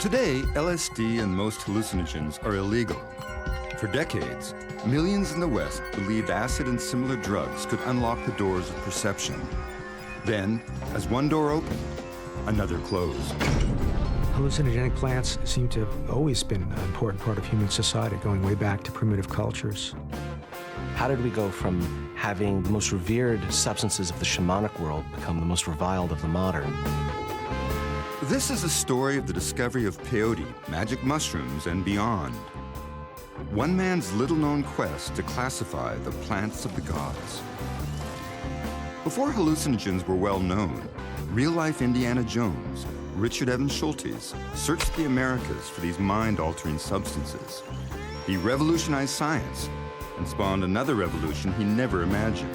Today, LSD and most hallucinogens are illegal. For decades, millions in the West believed acid and similar drugs could unlock the doors of perception. Then, as one door opened, another closed. Hallucinogenic plants seem to have always been an important part of human society, going way back to primitive cultures. How did we go from having the most revered substances of the shamanic world become the most reviled of the modern? This is a story of the discovery of peyote, magic mushrooms, and beyond. One man's little-known quest to classify the plants of the gods. Before hallucinogens were well known, real-life Indiana Jones, Richard Evans Schultes, searched the Americas for these mind-altering substances. He revolutionized science and spawned another revolution he never imagined.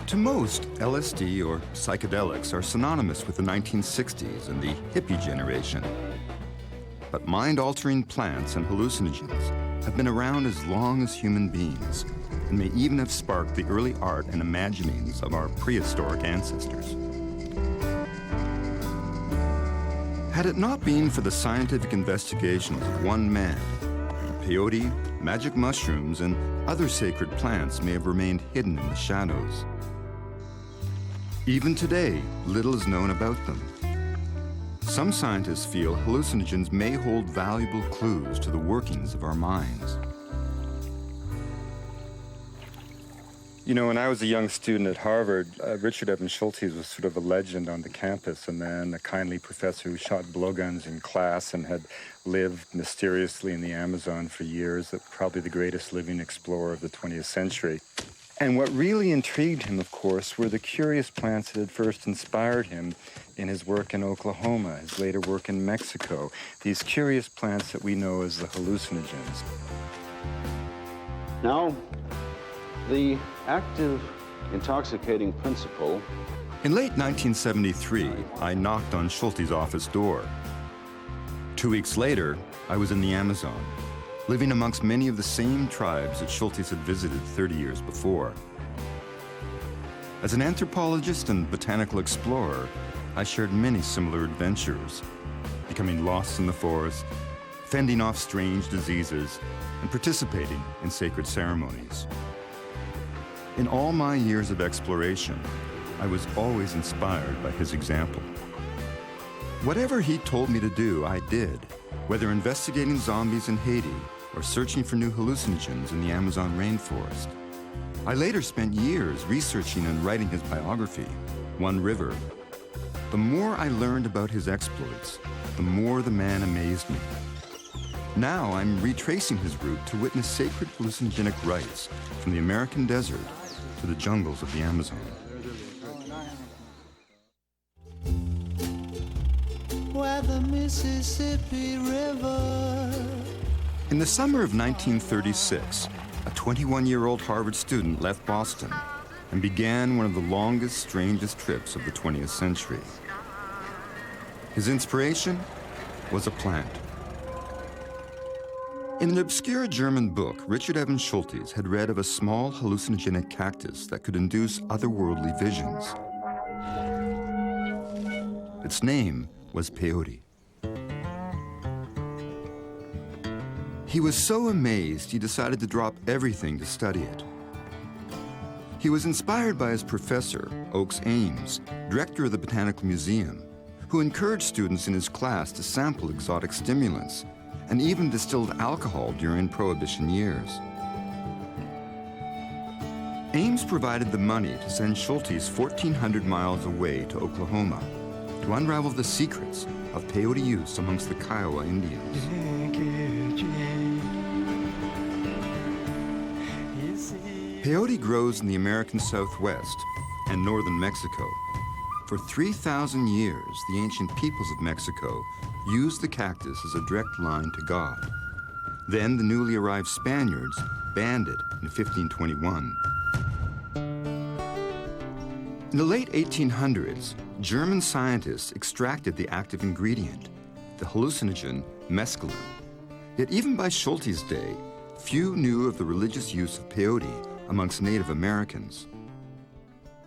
To most, LSD or psychedelics are synonymous with the 1960s and the hippie generation. But mind-altering plants and hallucinogens have been around as long as human beings and may even have sparked the early art and imaginings of our prehistoric ancestors. Had it not been for the scientific investigations of one man, peyote, magic mushrooms, and other sacred plants may have remained hidden in the shadows. Even today, little is known about them. Some scientists feel hallucinogens may hold valuable clues to the workings of our minds. You know, when I was a young student at Harvard, Richard Evans Schultes was sort of a legend on the campus, a man, a kindly professor who shot blowguns in class and had lived mysteriously in the Amazon for years, probably the greatest living explorer of the 20th century. And what really intrigued him, of course, were the curious plants that had first inspired him in his work in Oklahoma, his later work in Mexico, these curious plants that we know as the hallucinogens. Now, the active intoxicating principle. In late 1973, I knocked on Schultes' office door. 2 weeks later, I was in the Amazon, living amongst many of the same tribes that Schultes had visited 30 years before. As an anthropologist and botanical explorer, I shared many similar adventures, becoming lost in the forest, fending off strange diseases, and participating in sacred ceremonies. In all my years of exploration, I was always inspired by his example. Whatever he told me to do, I did, whether investigating zombies in Haiti or searching for new hallucinogens in the Amazon rainforest. I later spent years researching and writing his biography, One River. The more I learned about his exploits, the more the man amazed me. Now I'm retracing his route to witness sacred hallucinogenic rites from the American desert to the jungles of the Amazon. Where the Mississippi River. In the summer of 1936, a 21-year-old Harvard student left Boston and began one of the longest, strangest trips of the 20th century. His inspiration was a plant. In an obscure German book, Richard Evans Schultes had read of a small hallucinogenic cactus that could induce otherworldly visions. Its name was peyote. He was so amazed, he decided to drop everything to study it. He was inspired by his professor, Oakes Ames, director of the Botanical Museum, who encouraged students in his class to sample exotic stimulants and even distilled alcohol during Prohibition years. Ames provided the money to send Schultes 1,400 miles away to Oklahoma to unravel the secrets of peyote use amongst the Kiowa Indians. Peyote grows in the American Southwest and northern Mexico. For 3,000 years, the ancient peoples of Mexico used the cactus as a direct line to God. Then the newly arrived Spaniards banned it in 1521. In the late 1800s, German scientists extracted the active ingredient, the hallucinogen mescaline. Yet even by Schultes' day, few knew of the religious use of peyote amongst Native Americans.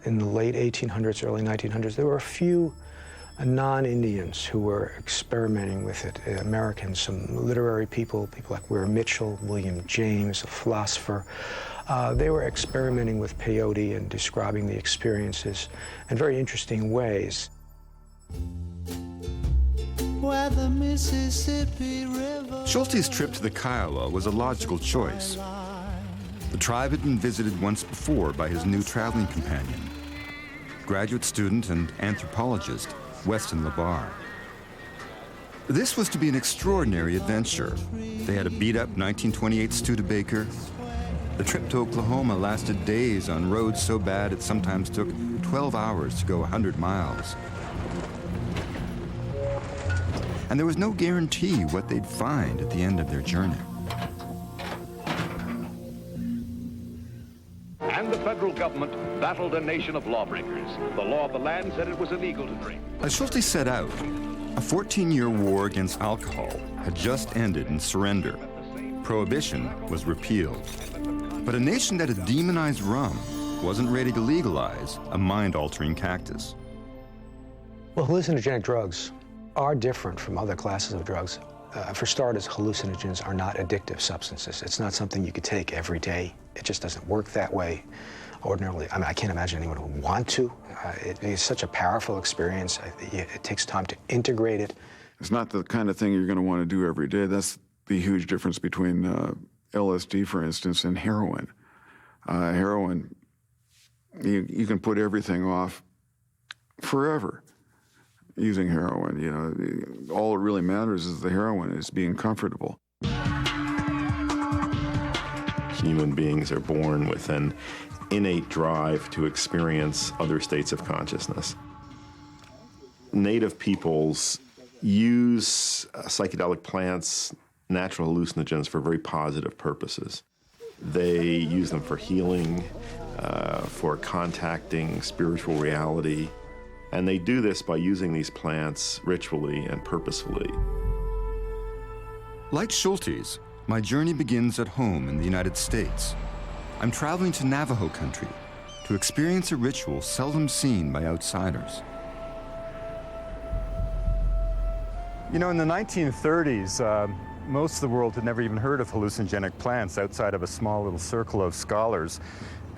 In the late 1800s, early 1900s, there were a few non-Indians who were experimenting with it. Americans, some literary people, people like Weir Mitchell, William James, a philosopher. They were experimenting with peyote and describing the experiences in very interesting ways. Where the Mississippi River... Schulte's trip to the Kiowa was a logical choice. The tribe had been visited once before by his new traveling companion, graduate student and anthropologist, Weston LeBar. This was to be an extraordinary adventure. They had a beat-up 1928 Studebaker. The trip to Oklahoma lasted days on roads so bad it sometimes took 12 hours to go 100 miles. And there was no guarantee what they'd find at the end of their journey. And the federal government battled a nation of lawbreakers. The law of the land said it was illegal to drink. As Schulte set out, a 14-year war against alcohol had just ended in surrender. Prohibition was repealed. But a nation that had demonized rum wasn't ready to legalize a mind-altering cactus. Well, hallucinogenic drugs are different from other classes of drugs. For starters, hallucinogens are not addictive substances. It's not something you could take every day. It just doesn't work that way ordinarily. I mean, I can't imagine anyone who would want to. It is such a powerful experience. It takes time to integrate it. It's not the kind of thing you're going to want to do every day. That's the huge difference between LSD, for instance, and heroin. Heroin, you can put everything off forever using heroin. You know, all it really matters is the heroin is being comfortable. Human beings are born with an innate drive to experience other states of consciousness. Native peoples use psychedelic plants, natural hallucinogens, for very positive purposes. They use them for healing, for contacting spiritual reality, and they do this by using these plants ritually and purposefully. Like Schulte's, my journey begins at home in the United States. I'm traveling to Navajo country to experience a ritual seldom seen by outsiders. You know, in the 1930s, most of the world had never even heard of hallucinogenic plants outside of a small little circle of scholars.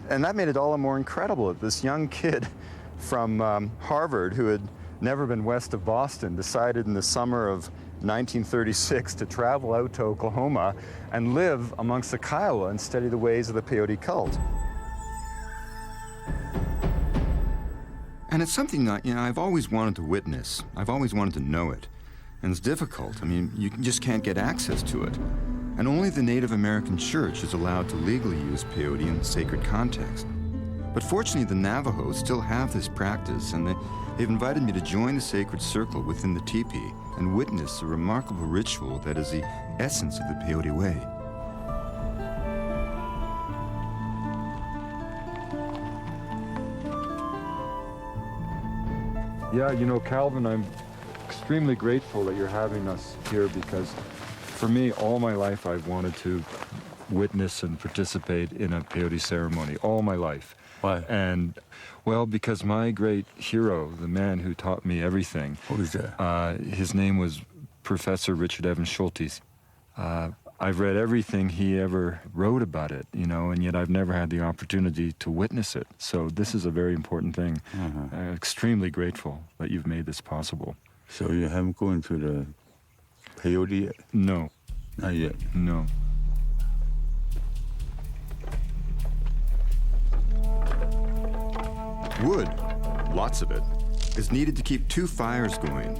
And that made it all the more incredible that this young kid from Harvard, who had never been west of Boston, decided in the summer of 1936 to travel out to Oklahoma and live amongst the Kiowa and study the ways of the peyote cult. And it's something that, I've always wanted to witness. I've always wanted to know it. And it's difficult. I mean, you just can't get access to it. And only the Native American Church is allowed to legally use peyote in sacred context. But fortunately, the Navajos still have this practice, and they've invited me to join the sacred circle within the teepee and witness a remarkable ritual that is the essence of the peyote way. Yeah, you know, Calvin, I'm extremely grateful that you're having us here, because for me, all my life I've wanted to witness and participate in a peyote ceremony, all my life. Why? And, well, because my great hero, the man who taught me everything. Who is that? His name was Professor Richard Evans Schultes. I've read everything he ever wrote about it, and yet I've never had the opportunity to witness it. So this is a very important thing. Extremely grateful that you've made this possible. So you haven't gone to the peyote yet? No. Not yet? No. Wood, lots of it, is needed to keep two fires going,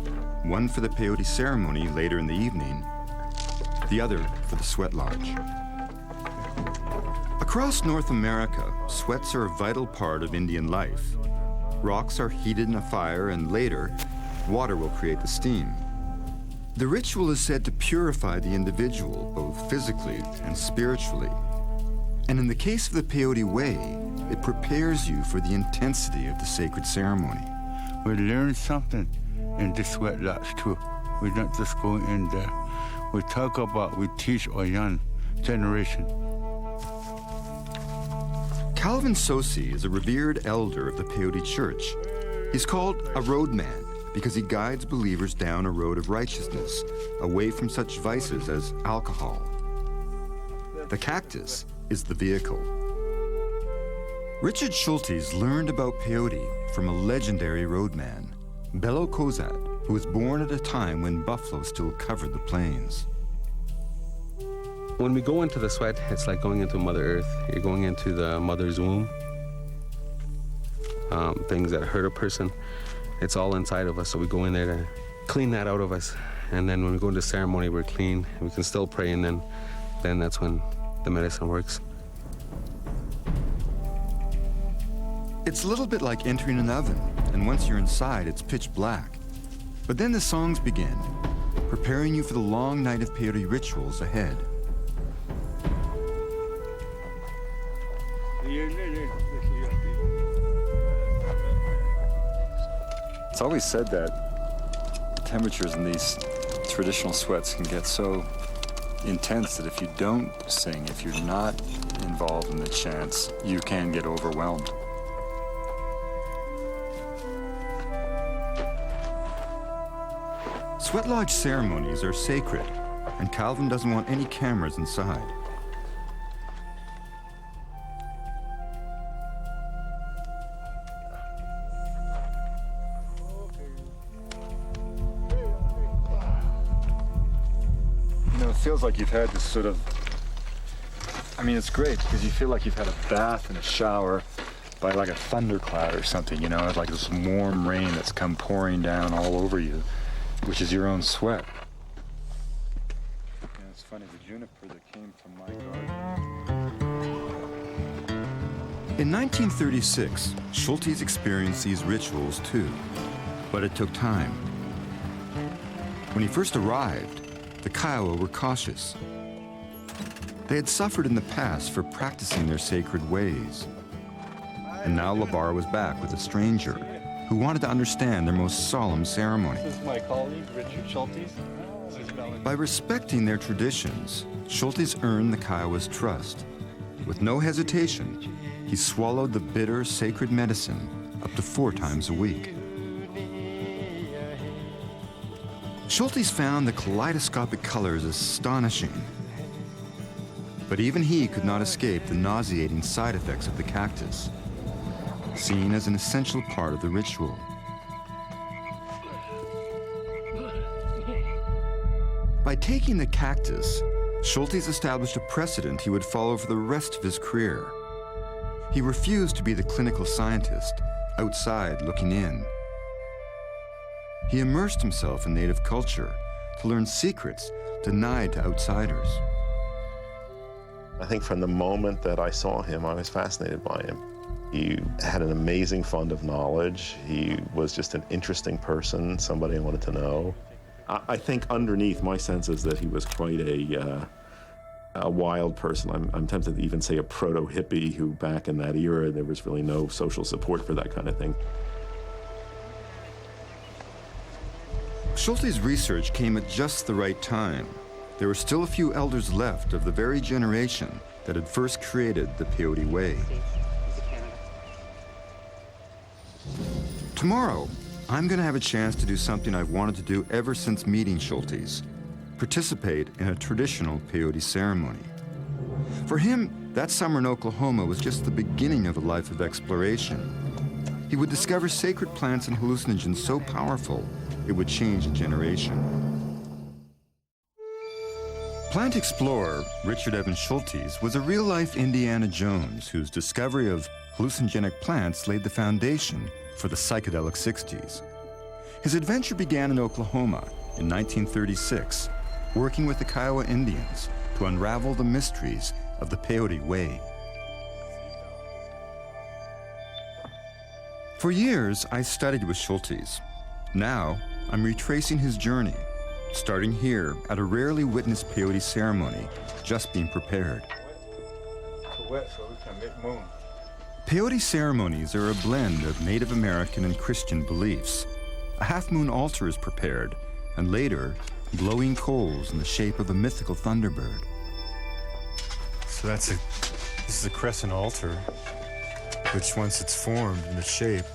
one for the peyote ceremony later in the evening, the other for the sweat lodge. Across North America, sweats are a vital part of Indian life. Rocks are heated in a fire, and later, water will create the steam. The ritual is said to purify the individual, both physically and spiritually. And in the case of the peyote way, it prepares you for the intensity of the sacred ceremony. We learn something in the sweat lodge too. We don't just go in there. We talk about, we teach our young generation. Calvin Sosi is a revered elder of the Peyote Church. He's called a roadman because he guides believers down a road of righteousness, away from such vices as alcohol. The cactus is the vehicle. Richard Schultes learned about peyote from a legendary roadman, Bello Kozat, who was born at a time when buffalo still covered the plains. When we go into the sweat, it's like going into Mother Earth. You're going into the mother's womb. Things that hurt a person, it's all inside of us, so we go in there to clean that out of us. And then when we go into ceremony, we're clean. We can still pray, and then that's when the medicine works. It's a little bit like entering an oven, and once you're inside, it's pitch black. But then the songs begin, preparing you for the long night of peyote rituals ahead. It's always said that temperatures in these traditional sweats can get so intense that if you don't sing, if you're not involved in the chants, you can get overwhelmed. Sweat lodge ceremonies are sacred, and Calvin doesn't want any cameras inside. It feels like you've had this sort of, I mean, it's great because you feel like you've had a bath and a shower by like a thundercloud or something, you know, it's like this warm rain that's come pouring down all over you, which is your own sweat. Yeah, it's funny, the juniper that came from my garden. In 1936, Schultes experienced these rituals too, but it took time. When he first arrived, the Kiowa were cautious. They had suffered in the past for practicing their sacred ways. And now Labar was back with a stranger who wanted to understand their most solemn ceremony. This is my colleague, Richard Schultes. By respecting their traditions, Schultes earned the Kiowa's trust. With no hesitation, he swallowed the bitter, sacred medicine up to 4 times a week. Schultes found the kaleidoscopic colors astonishing. But even he could not escape the nauseating side effects of the cactus, seen as an essential part of the ritual. By taking the cactus, Schultes established a precedent he would follow for the rest of his career. He refused to be the clinical scientist, outside looking in. He immersed himself in native culture to learn secrets denied to outsiders. I think from the moment that I saw him, I was fascinated by him. He had an amazing fund of knowledge. He was just an interesting person, somebody I wanted to know. I think underneath, my sense is that he was quite a wild person. I'm tempted to even say a proto-hippie who back in that era, there was really no social support for that kind of thing. Schultes' research came at just the right time. There were still a few elders left of the very generation that had first created the Peyote way. Tomorrow, I'm going to have a chance to do something I've wanted to do ever since meeting Schultes: participate in a traditional peyote ceremony. For him, that summer in Oklahoma was just the beginning of a life of exploration. He would discover sacred plants and hallucinogens so powerful, it would change a generation. Plant explorer Richard Evans Schultes was a real-life Indiana Jones whose discovery of hallucinogenic plants laid the foundation for the psychedelic 60s. His adventure began in Oklahoma in 1936, working with the Kiowa Indians to unravel the mysteries of the Peyote way. For years, I studied with Schultes. Now, I'm retracing his journey, starting here at a rarely witnessed peyote ceremony, just being prepared. Peyote ceremonies are a blend of Native American and Christian beliefs. A half-moon altar is prepared, and later, glowing coals in the shape of a mythical thunderbird. So this is a crescent altar, which once it's formed in its shape,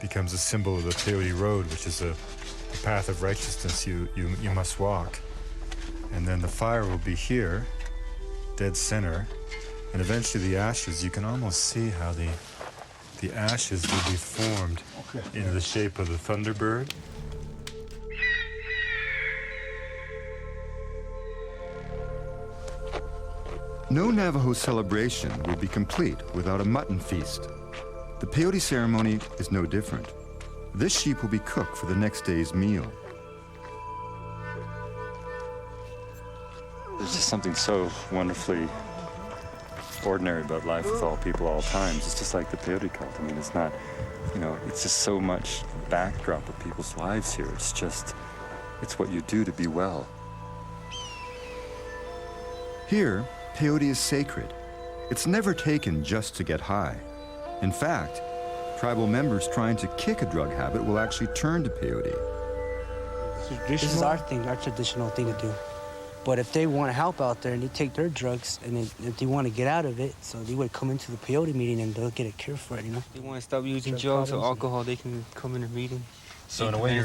becomes a symbol of the Peyote Road, which is a path of righteousness you must walk. And then the fire will be here, dead center, and eventually the ashes, you can almost see how the ashes will be formed into the shape of the thunderbird. No Navajo celebration will be complete without a mutton feast. The peyote ceremony is no different. This sheep will be cooked for the next day's meal. There's just something so wonderfully ordinary about life with all people, all times. It's just like the peyote cult. I mean, it's not, it's just so much backdrop of people's lives here. It's what you do to be well. Here, peyote is sacred. It's never taken just to get high. In fact, tribal members trying to kick a drug habit will actually turn to peyote. This is our traditional thing to do. But if they want to help out there and they take their drugs and if they want to get out of it, so they would come into the peyote meeting and they'll get a cure for it, They want to stop using drugs or alcohol, they can come in a meeting. So in a way,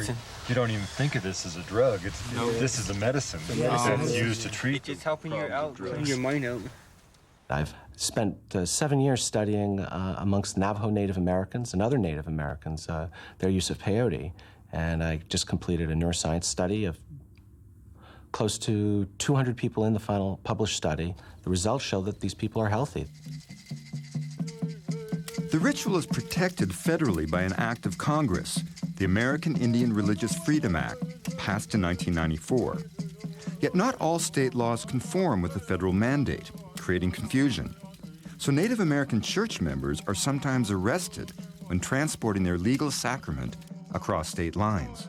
you don't even think of this as a drug. This is a medicine that's used to treat. It's just helping you out, clearing your mind out. I've spent 7 years studying amongst Navajo Native Americans and other Native Americans their use of peyote, and I just completed a neuroscience study of close to 200 people in the final published study. The results show that these people are healthy. The ritual is protected federally by an act of Congress, the American Indian Religious Freedom Act, passed in 1994. Yet not all state laws conform with the federal mandate, creating confusion. So Native American church members are sometimes arrested when transporting their legal sacrament across state lines.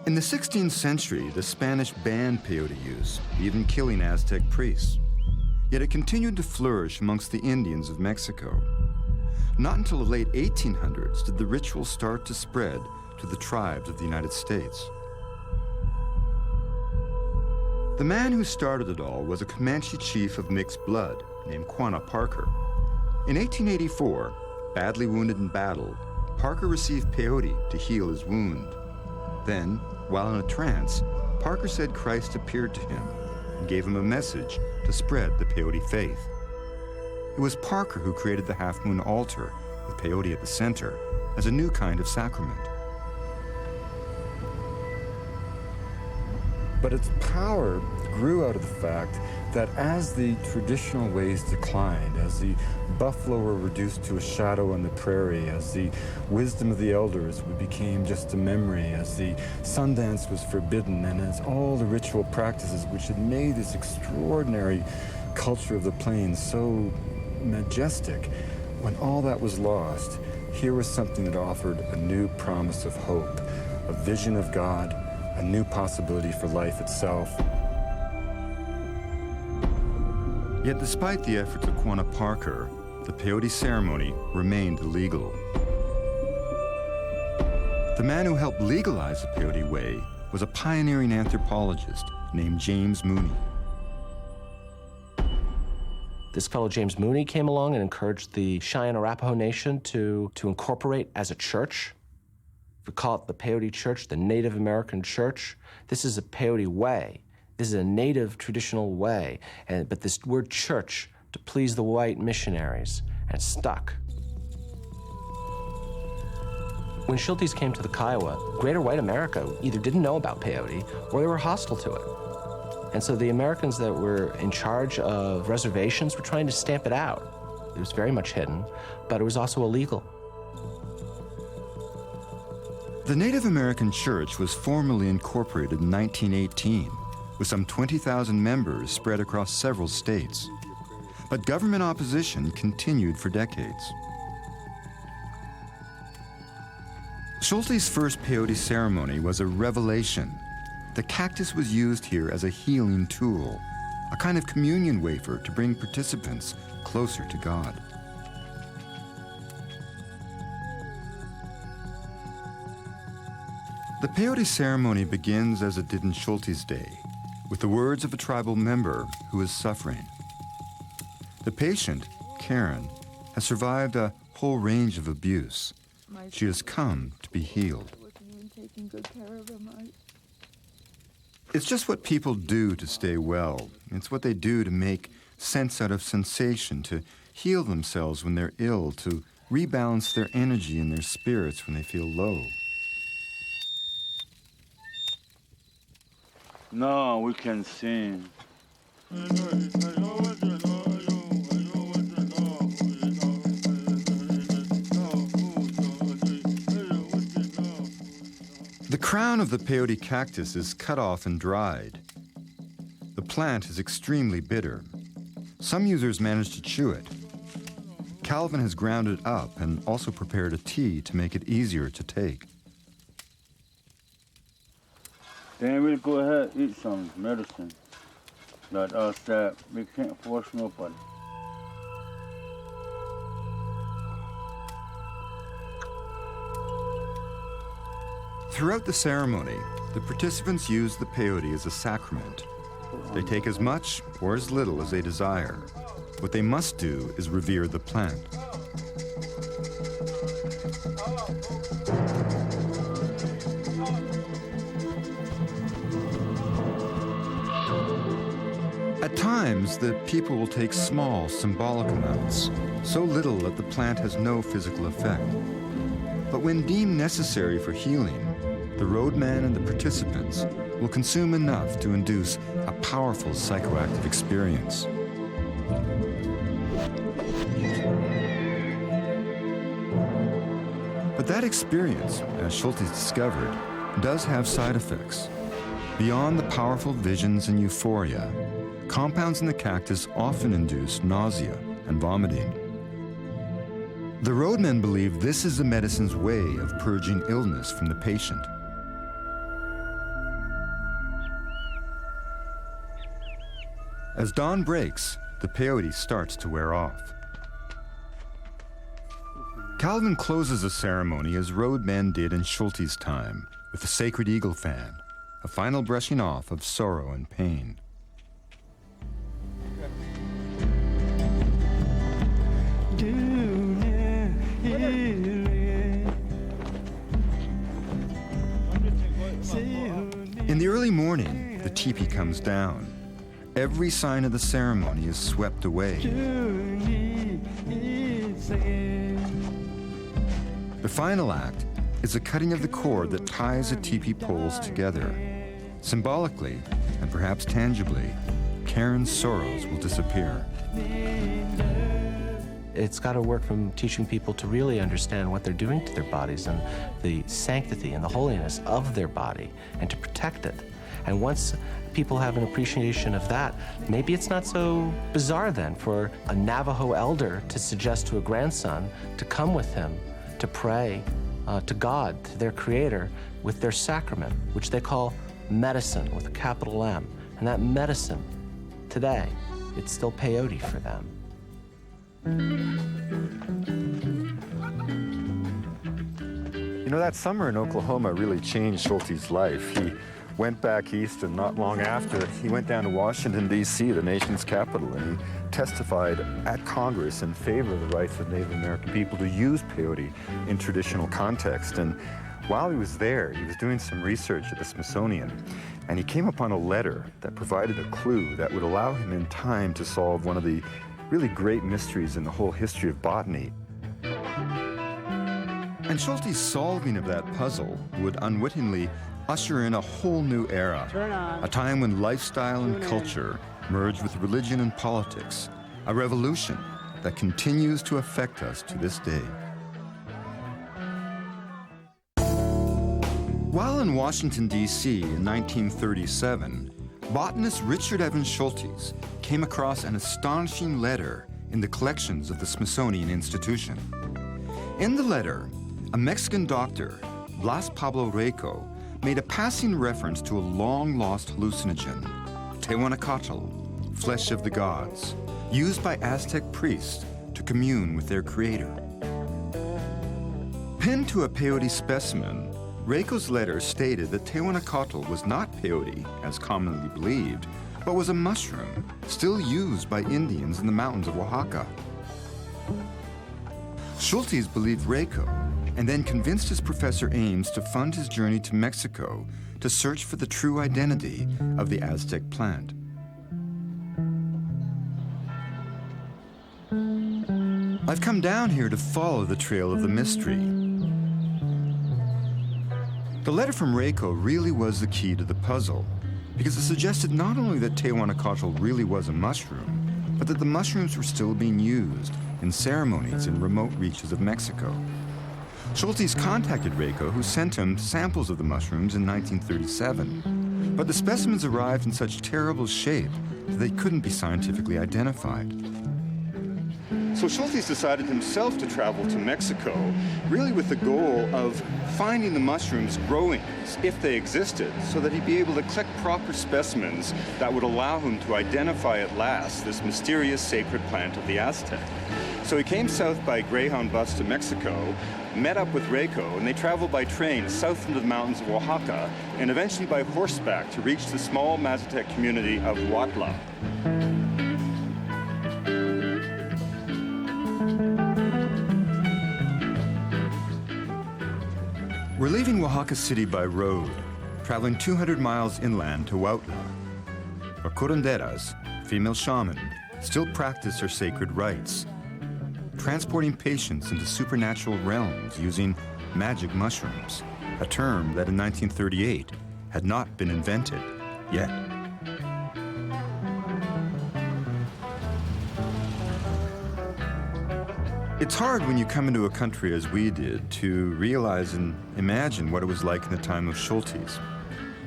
In the 16th century, the Spanish banned peyote use, even killing Aztec priests. Yet it continued to flourish amongst the Indians of Mexico. Not until the late 1800s did the ritual start to spread to the tribes of the United States. The man who started it all was a Comanche chief of mixed blood named Quanah Parker. In 1884, badly wounded in battle, Parker received peyote to heal his wound. Then, while in a trance, Parker said Christ appeared to him and gave him a message to spread the peyote faith. It was Parker who created the half-moon altar with peyote at the center as a new kind of sacrament. But its power grew out of the fact that as the traditional ways declined, as the buffalo were reduced to a shadow on the prairie, as the wisdom of the elders became just a memory, as the Sundance was forbidden, and as all the ritual practices which had made this extraordinary culture of the plains so majestic, when all that was lost, here was something that offered a new promise of hope, a vision of God, a new possibility for life itself. Yet despite the efforts of Quanah Parker, the peyote ceremony remained illegal. The man who helped legalize the peyote way was a pioneering anthropologist named James Mooney. This fellow James Mooney came along and encouraged the Cheyenne Arapaho Nation to incorporate as a church. We call it the Peyote Church, the Native American Church. This is a peyote way. This is a native traditional way. But this word church, to please the white missionaries, and it stuck. When Schultes came to the Kiowa, greater white America either didn't know about peyote or they were hostile to it. And so the Americans that were in charge of reservations were trying to stamp it out. It was very much hidden, but it was also illegal. The Native American Church was formally incorporated in 1918, with some 20,000 members spread across several states. But government opposition continued for decades. Schultes' first peyote ceremony was a revelation. The cactus was used here as a healing tool, a kind of communion wafer to bring participants closer to God. The peyote ceremony begins as it did in Schultes' day, with the words of a tribal member who is suffering. The patient, Karen, has survived a whole range of abuse. She has come to be healed. It's just what people do to stay well. It's what they do to make sense out of sensation, to heal themselves when they're ill, to rebalance their energy and their spirits when they feel low. No, we can sing. The crown of the peyote cactus is cut off and dried. The plant is extremely bitter. Some users manage to chew it. Calvin has ground it up and also prepared a tea to make it easier to take. Then we'll go ahead and eat some medicine. Like us that we can't force nobody. Throughout the ceremony, the participants use the peyote as a sacrament. They take as much or as little as they desire. What they must do is revere the plant. At times, the people will take small, symbolic amounts, so little that the plant has no physical effect. But when deemed necessary for healing, the roadman and the participants will consume enough to induce a powerful psychoactive experience. But that experience, as Schultes discovered, does have side effects. Beyond the powerful visions and euphoria, compounds in the cactus often induce nausea and vomiting. The roadmen believe this is the medicine's way of purging illness from the patient. As dawn breaks, the peyote starts to wear off. Calvin closes the ceremony as roadmen did in Schultes' time, with the sacred eagle fan, a final brushing off of sorrow and pain. In the early morning, the teepee comes down. Every sign of the ceremony is swept away. The final act is the cutting of the cord that ties the teepee poles together. Symbolically, and perhaps tangibly, Karen's sorrows will disappear. It's got to work from teaching people to really understand what they're doing to their bodies and the sanctity and the holiness of their body and to protect it. And once people have an appreciation of that, maybe it's not so bizarre then for a Navajo elder to suggest to a grandson to come with him to pray to God, to their creator, with their sacrament, which they call medicine with a capital M. And that medicine, today, it's still peyote for them. You know, that summer in Oklahoma really changed Schultes' life. He went back east, and not long after, he went down to Washington, D.C., the nation's capital, and he testified at Congress in favor of the rights of Native American people to use peyote in traditional context. And while he was there, he was doing some research at the Smithsonian, and he came upon a letter that provided a clue that would allow him in time to solve one of the really great mysteries in the whole history of botany. And Schultes' solving of that puzzle would unwittingly usher in a whole new era, a time when lifestyle and culture merged with religion and politics, a revolution that continues to affect us to this day. While in Washington, D.C. in 1937, botanist Richard Evans Schultes came across an astonishing letter in the collections of the Smithsonian Institution. In the letter, a Mexican doctor, Blas Pablo Rico, made a passing reference to a long-lost hallucinogen, Tehuacatl, flesh of the gods, used by Aztec priests to commune with their creator. Pinned to a peyote specimen, Reiko's letter stated that Tehuantocotl was not peyote, as commonly believed, but was a mushroom still used by Indians in the mountains of Oaxaca. Schultes believed Reiko and then convinced his Professor Ames to fund his journey to Mexico to search for the true identity of the Aztec plant. I've come down here to follow the trail of the mystery. The letter from Reiko really was the key to the puzzle, because it suggested not only that Tehuantocotl really was a mushroom, but that the mushrooms were still being used in ceremonies in remote reaches of Mexico. Schultes contacted Reiko, who sent him samples of the mushrooms in 1937, but the specimens arrived in such terrible shape that they couldn't be scientifically identified. So Schultes decided himself to travel to Mexico, really with the goal of finding the mushrooms growing, if they existed, so that he'd be able to collect proper specimens that would allow him to identify at last this mysterious sacred plant of the Aztec. So he came south by Greyhound bus to Mexico, met up with Reiko, and they traveled by train south into the mountains of Oaxaca, and eventually by horseback to reach the small Mazatec community of Huautla. We're leaving Oaxaca City by road, traveling 200 miles inland to Huautla, where curanderas, female shaman, still practice their sacred rites, transporting patients into supernatural realms using magic mushrooms, a term that in 1938 had not been invented yet. It's hard when you come into a country as we did to realize and imagine what it was like in the time of Schultes.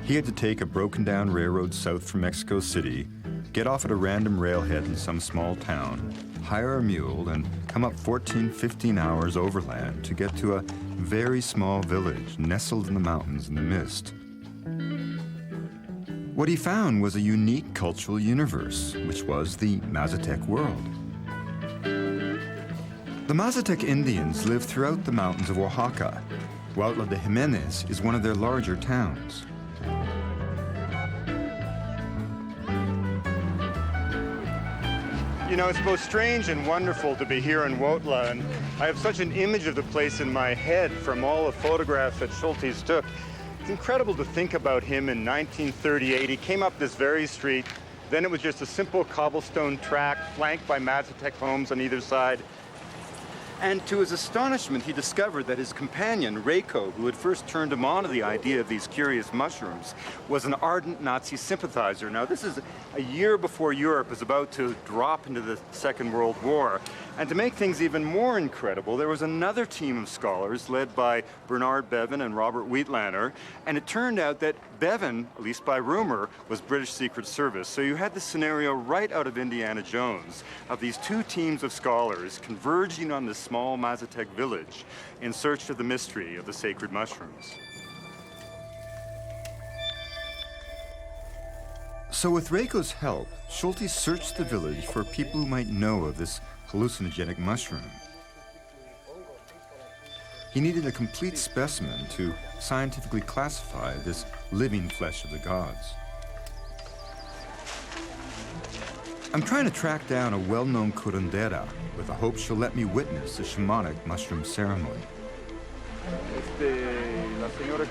He had to take a broken-down railroad south from Mexico City, get off at a random railhead in some small town, hire a mule, and come up 14, 15 hours overland to get to a very small village nestled in the mountains in the mist. What he found was a unique cultural universe, which was the Mazatec world. The Mazatec Indians live throughout the mountains of Oaxaca. Huautla de Jimenez is one of their larger towns. You know, it's both strange and wonderful to be here in Huautla, and I have such an image of the place in my head from all the photographs that Schultes took. It's incredible to think about him in 1938. He came up this very street. Then it was just a simple cobblestone track flanked by Mazatec homes on either side. And to his astonishment, he discovered that his companion, Reiko, who had first turned him on to the idea of these curious mushrooms, was an ardent Nazi sympathizer. Now, this is a year before Europe is about to drop into the Second World War. And to make things even more incredible, there was another team of scholars led by Bernard Bevan and Robert Wheatlander. And it turned out that Bevan, at least by rumor, was British Secret Service. So you had this scenario right out of Indiana Jones of these two teams of scholars converging on this small Mazatec village in search of the mystery of the sacred mushrooms. So with Reiko's help, Schultes searched the village for people who might know of this hallucinogenic mushroom. He needed a complete specimen to scientifically classify this living flesh of the gods. I'm trying to track down a well-known curandera with the hope she'll let me witness the shamanic mushroom ceremony. La señora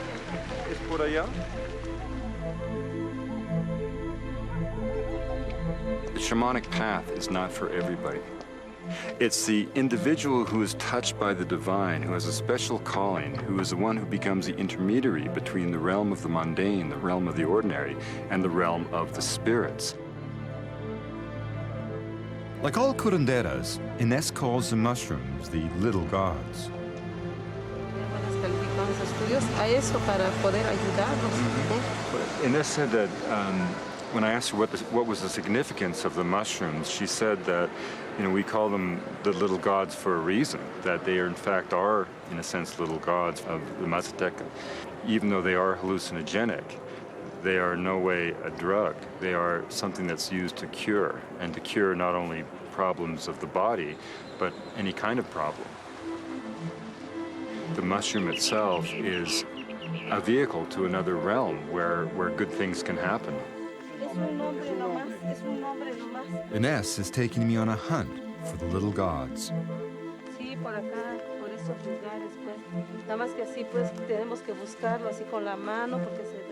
es por allá? The shamanic path is not for everybody. It's the individual who is touched by the divine, who has a special calling, who is the one who becomes the intermediary between the realm of the mundane, the realm of the ordinary, and the realm of the spirits. Like all curanderas, Ines calls the mushrooms the little gods. Ines said that when I asked her what was the significance of the mushrooms, she said that, you know, we call them the little gods for a reason, that they in fact are, in a sense, little gods of the Mazatec. Even though they are hallucinogenic, they are in no way a drug. They are something that's used to cure, and to cure not only problems of the body, but any kind of problem. The mushroom itself is a vehicle to another realm where good things can happen. Ines is taking me on a hunt for the little gods.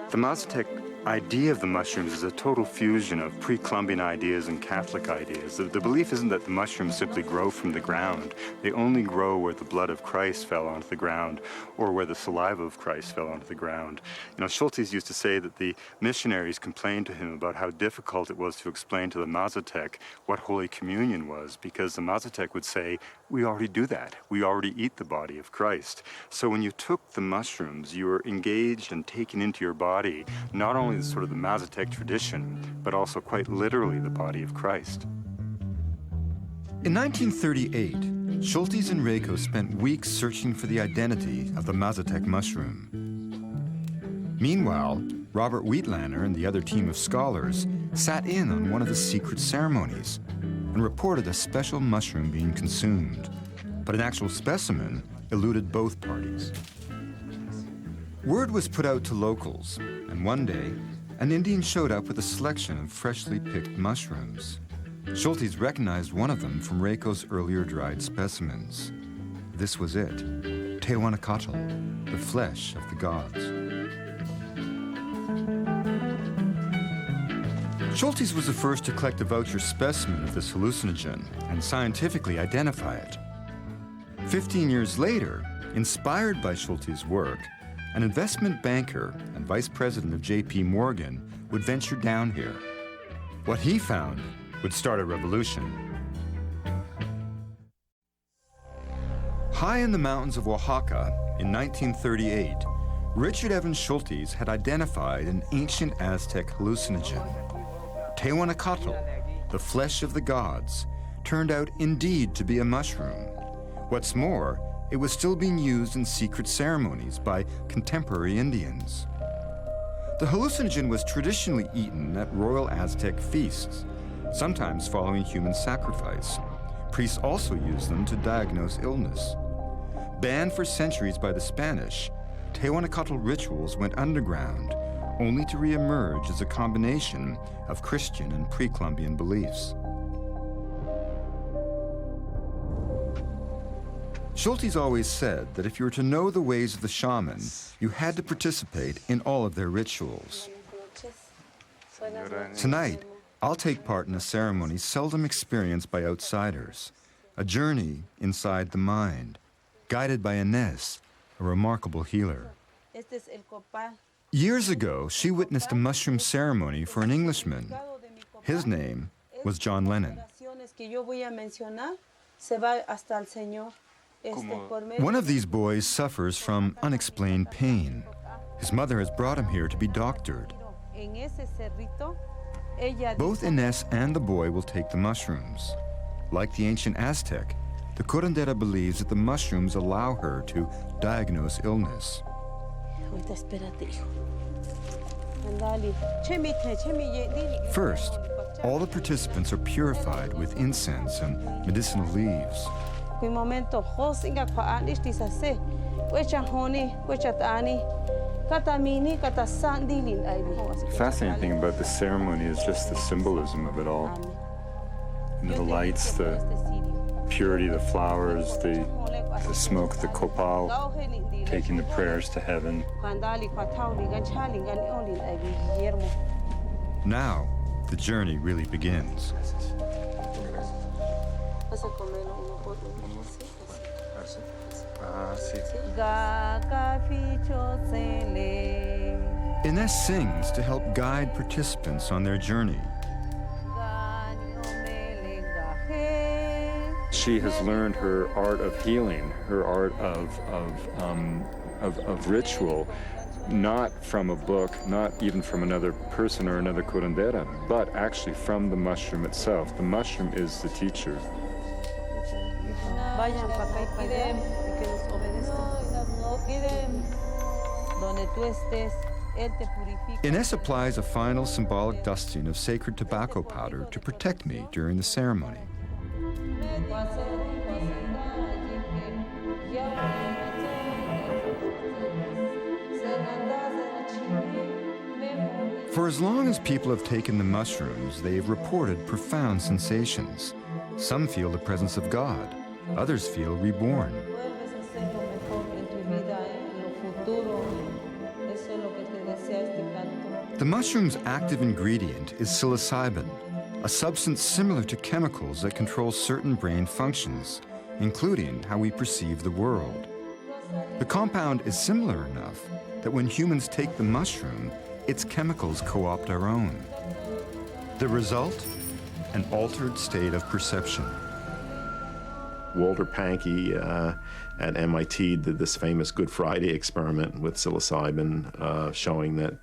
The Mazatec idea of the mushrooms is a total fusion of pre-Columbian ideas and Catholic ideas. The belief isn't that the mushrooms simply grow from the ground. They only grow where the blood of Christ fell onto the ground or where the saliva of Christ fell onto the ground. You know, Schultes used to say that the missionaries complained to him about how difficult it was to explain to the Mazatec what Holy Communion was, because the Mazatec would say, we already do that. We already eat the body of Christ. So when you took the mushrooms, you were engaged and taken into your body, not only the sort of the Mazatec tradition, but also quite literally the body of Christ. In 1938, Schultes and Reiko spent weeks searching for the identity of the Mazatec mushroom. Meanwhile, Robert Wheatlander and the other team of scholars sat in on one of the secret ceremonies and reported a special mushroom being consumed, but an actual specimen eluded both parties. Word was put out to locals, and one day, an Indian showed up with a selection of freshly picked mushrooms. Schultes recognized one of them from Reiko's earlier dried specimens. This was it, Tehuanacatl, the flesh of the gods. Schultes was the first to collect a voucher specimen of this hallucinogen and scientifically identify it. 15 years later, inspired by Schultes' work, an investment banker and vice president of J.P. Morgan would venture down here. What he found would start a revolution. High in the mountains of Oaxaca in 1938, Richard Evans Schultes had identified an ancient Aztec hallucinogen. Tehuanacatl, the flesh of the gods, turned out indeed to be a mushroom. What's more, it was still being used in secret ceremonies by contemporary Indians. The hallucinogen was traditionally eaten at royal Aztec feasts, sometimes following human sacrifice. Priests also used them to diagnose illness. Banned for centuries by the Spanish, Tehuanacatl rituals went underground, only to re-emerge as a combination of Christian and pre-Columbian beliefs. Schultes always said that if you were to know the ways of the shaman, you had to participate in all of their rituals. Tonight, I'll take part in a ceremony seldom experienced by outsiders, a journey inside the mind, guided by Ines, a remarkable healer. Years ago, she witnessed a mushroom ceremony for an Englishman. His name was John Lennon. One of these boys suffers from unexplained pain. His mother has brought him here to be doctored. Both Ines and the boy will take the mushrooms. Like the ancient Aztec, the curandera believes that the mushrooms allow her to diagnose illness. First, all the participants are purified with incense and medicinal leaves. The fascinating thing about the ceremony is just the symbolism of it all. You know, the lights, the purity of the flowers, the smoke, the copal, taking the prayers to heaven. Now, the journey really begins. Ines sings to help guide participants on their journey. She has learned her art of healing, her art of ritual, not from a book, not even from another person or another curandera, but actually from the mushroom itself. The mushroom is the teacher. Ines applies a final symbolic dusting of sacred tobacco powder to protect me during the ceremony. For as long as people have taken the mushrooms, they have reported profound sensations. Some feel the presence of God, others feel reborn. The mushroom's active ingredient is psilocybin, a substance similar to chemicals that control certain brain functions, including how we perceive the world. The compound is similar enough that when humans take the mushroom, its chemicals co-opt our own. The result? An altered state of perception. Walter Pankey at MIT did this famous Good Friday experiment with psilocybin, showing that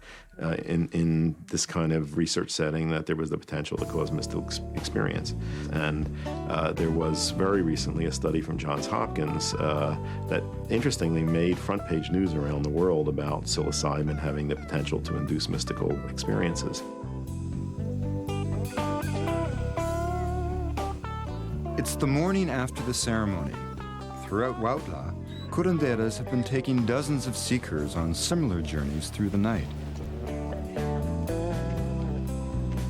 in this kind of research setting that there was the potential to cause mystical experience. And there was very recently a study from Johns Hopkins that interestingly made front page news around the world about psilocybin having the potential to induce mystical experiences. It's the morning after the ceremony. Throughout Huautla, curanderas have been taking dozens of seekers on similar journeys through the night.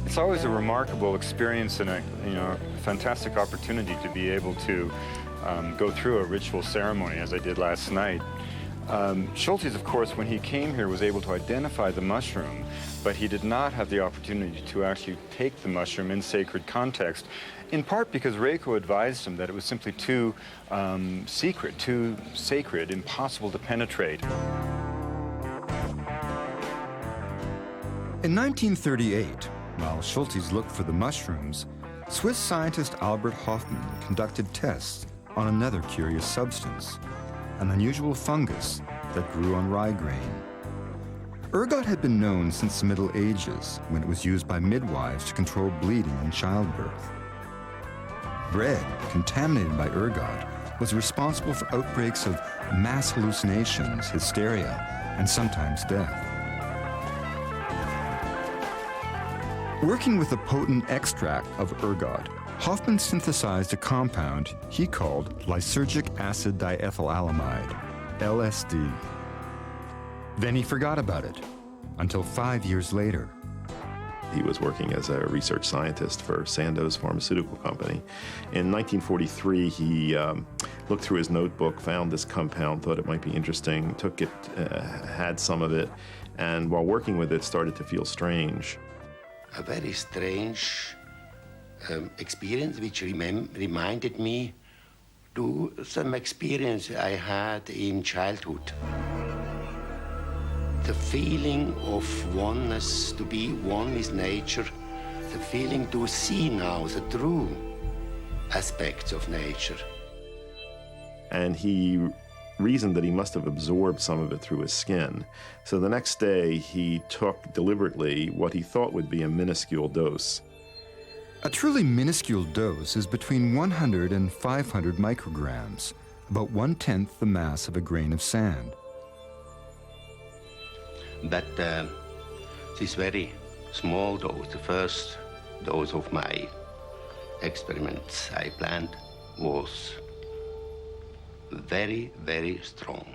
It's always a remarkable experience and a fantastic opportunity to be able to go through a ritual ceremony as I did last night. Schultes, of course, when he came here, was able to identify the mushroom, but he did not have the opportunity to actually take the mushroom in sacred context, in part because Reiko advised him that it was simply too secret, too sacred, impossible to penetrate. In 1938, while Schultes looked for the mushrooms, Swiss scientist Albert Hofmann conducted tests on another curious substance, an unusual fungus that grew on rye grain. Ergot had been known since the Middle Ages, when it was used by midwives to control bleeding in childbirth. Bread contaminated by ergot was responsible for outbreaks of mass hallucinations, hysteria, and sometimes death. Working with a potent extract of ergot, Hofmann synthesized a compound he called lysergic acid diethylamide, LSD. Then he forgot about it, until 5 years later. He was working as a research scientist for Sandoz Pharmaceutical Company. In 1943, he looked through his notebook, found this compound, thought it might be interesting, took it, had some of it, and while working with it, started to feel strange. A very strange experience which reminded me to some experience I had in childhood. The feeling of oneness, to be one with nature, the feeling to see now the true aspects of nature. And he reasoned that he must have absorbed some of it through his skin. So the next day, he took deliberately what he thought would be a minuscule dose. A truly minuscule dose is between 100 and 500 micrograms, about 1/10 the mass of a grain of sand. But this very small dose, the first dose of my experiments I planned, was very, very strong.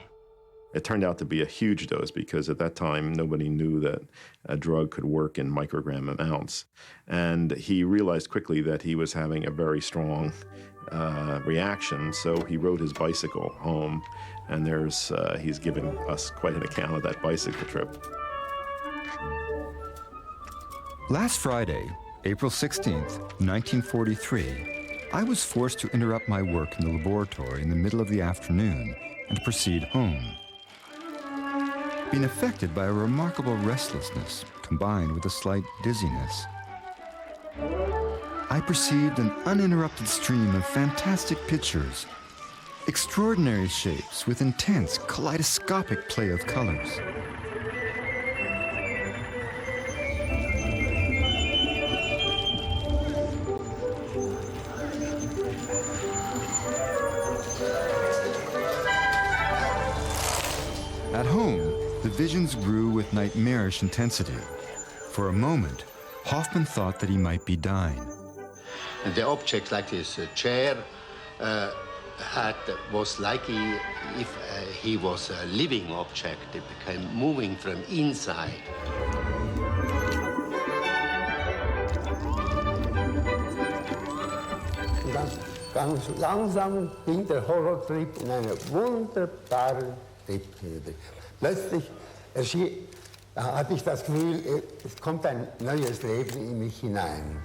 It turned out to be a huge dose because at that time, nobody knew that a drug could work in microgram amounts. And he realized quickly that he was having a very strong reaction, so he rode his bicycle home, and he's given us quite an account of that bicycle trip. Last Friday, April 16th, 1943, I was forced to interrupt my work in the laboratory in the middle of the afternoon and proceed home. Being affected by a remarkable restlessness combined with a slight dizziness, I perceived an uninterrupted stream of fantastic pictures, extraordinary shapes with intense kaleidoscopic play of colors. At home, the visions grew with nightmarish intensity. For a moment, Hofmann thought that he might be dying. And the objects like this chair was like if he was a living object. It became moving from inside. Dann ganz langsam ging der Horrortrip in eine wunderbare Trip-Periode. Plötzlich hatte ich das Gefühl, es kommt ein neues Leben in mich hinein.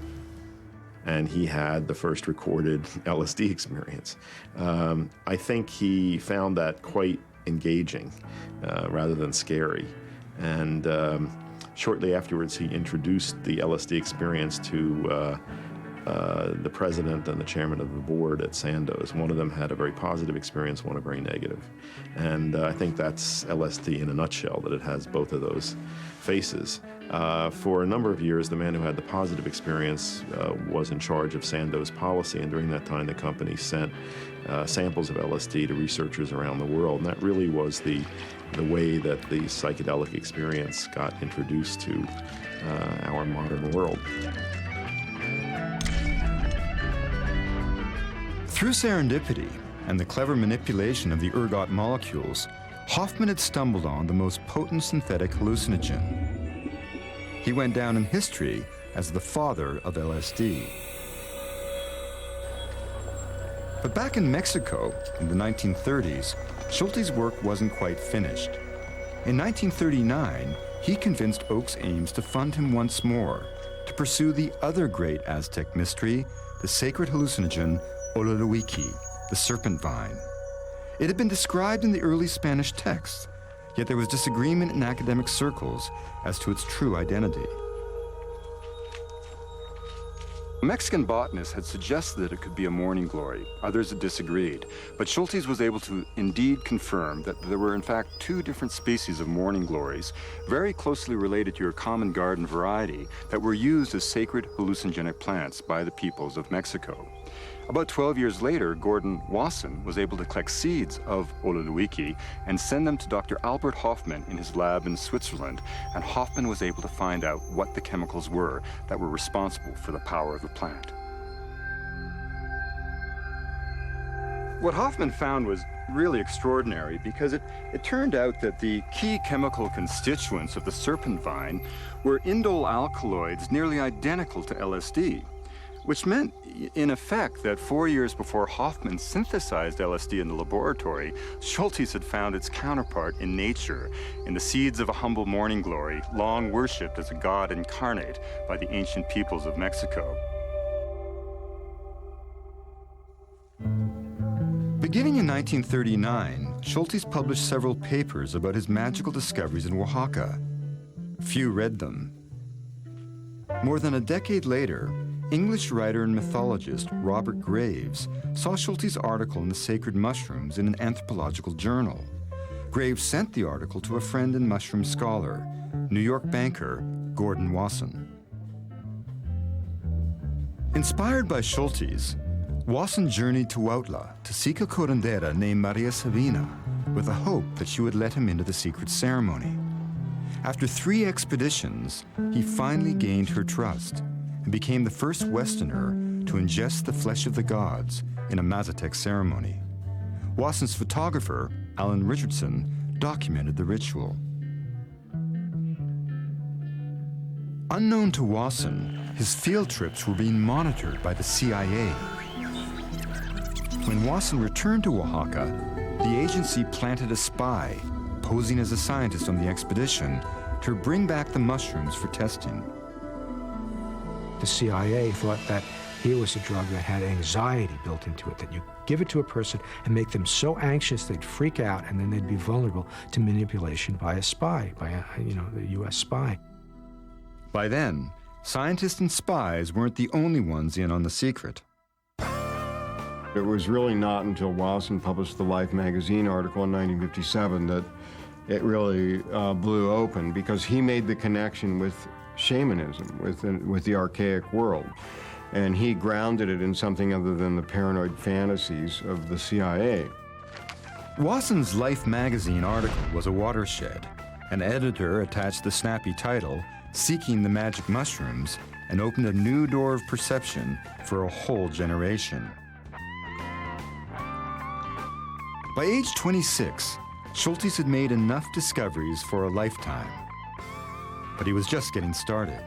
And he had the first recorded LSD experience. I think he found that quite engaging rather than scary. And shortly afterwards, he introduced the LSD experience to the president and the chairman of the board at Sandoz. One of them had a very positive experience, one a very negative. And I think that's LSD in a nutshell, that it has both of those faces. For a number of years, the man who had the positive experience was in charge of Sandoz policy, and during that time, the company sent samples of LSD to researchers around the world. And that really was the way that the psychedelic experience got introduced to our modern world. Through serendipity and the clever manipulation of the ergot molecules, Hoffman had stumbled on the most potent synthetic hallucinogen. He went down in history as the father of LSD. But back in Mexico in the 1930s, Schulte's work wasn't quite finished. In 1939, he convinced Oakes Ames to fund him once more to pursue the other great Aztec mystery, the sacred hallucinogen Ololoiki, the serpent vine. It had been described in the early Spanish texts, yet there was disagreement in academic circles as to its true identity. Mexican botanists had suggested that it could be a morning glory. Others had disagreed. But Schultes was able to indeed confirm that there were in fact two different species of morning glories, very closely related to your common garden variety, that were used as sacred hallucinogenic plants by the peoples of Mexico. About 12 years later, Gordon Wasson was able to collect seeds of Ololoiki and send them to Dr. Albert Hoffman in his lab in Switzerland, and Hoffman was able to find out what the chemicals were that were responsible for the power of the plant. What Hoffman found was really extraordinary because it turned out that the key chemical constituents of the serpent vine were indole alkaloids nearly identical to LSD. Which meant, in effect, that 4 years before Hoffman synthesized LSD in the laboratory, Schultes had found its counterpart in nature, in the seeds of a humble morning glory, long worshipped as a god incarnate by the ancient peoples of Mexico. Beginning in 1939, Schultes published several papers about his magical discoveries in Oaxaca. Few read them. More than a decade later, English writer and mythologist Robert Graves saw Schultes' article in the sacred mushrooms in an anthropological journal. Graves sent the article to a friend and mushroom scholar, New York banker Gordon Wasson. Inspired by Schultes, Wasson journeyed to Huautla to seek a curandera named Maria Sabina with the hope that she would let him into the secret ceremony. After 3 expeditions, he finally gained her trust and became the first Westerner to ingest the flesh of the gods in a Mazatec ceremony. Wasson's photographer, Alan Richardson, documented the ritual. Unknown to Wasson, his field trips were being monitored by the CIA. When Wasson returned to Oaxaca, the agency planted a spy, posing as a scientist on the expedition, to bring back the mushrooms for testing. The CIA thought that here was a drug that had anxiety built into it, that you give it to a person and make them so anxious they'd freak out, and then they'd be vulnerable to manipulation by a spy, by the U.S. spy. By then, scientists and spies weren't the only ones in on the secret. It was really not until Wasson published the Life magazine article in 1957 that it really blew open, because he made the connection with shamanism, with the archaic world. And he grounded it in something other than the paranoid fantasies of the CIA. Wasson's Life magazine article was a watershed. An editor attached the snappy title, Seeking the Magic Mushrooms, and opened a new door of perception for a whole generation. By age 26, Schultes had made enough discoveries for a lifetime. But he was just getting started.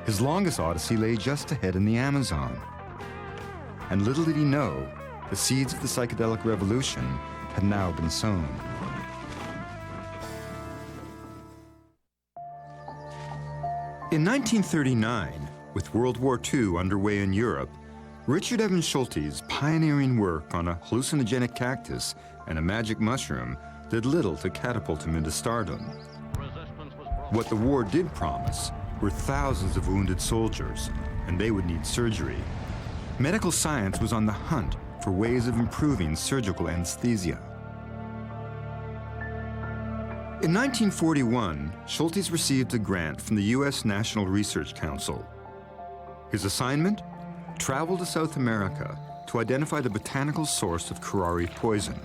His longest odyssey lay just ahead in the Amazon. And little did he know, the seeds of the psychedelic revolution had now been sown. In 1939, with World War II underway in Europe, Richard Evans Schultes' pioneering work on a hallucinogenic cactus and a magic mushroom did little to catapult him into stardom. What the war did promise were thousands of wounded soldiers, and they would need surgery. Medical science was on the hunt for ways of improving surgical anesthesia. In 1941, Schultes received a grant from the U.S. National Research Council. His assignment? Travel to South America to identify the botanical source of curare poison.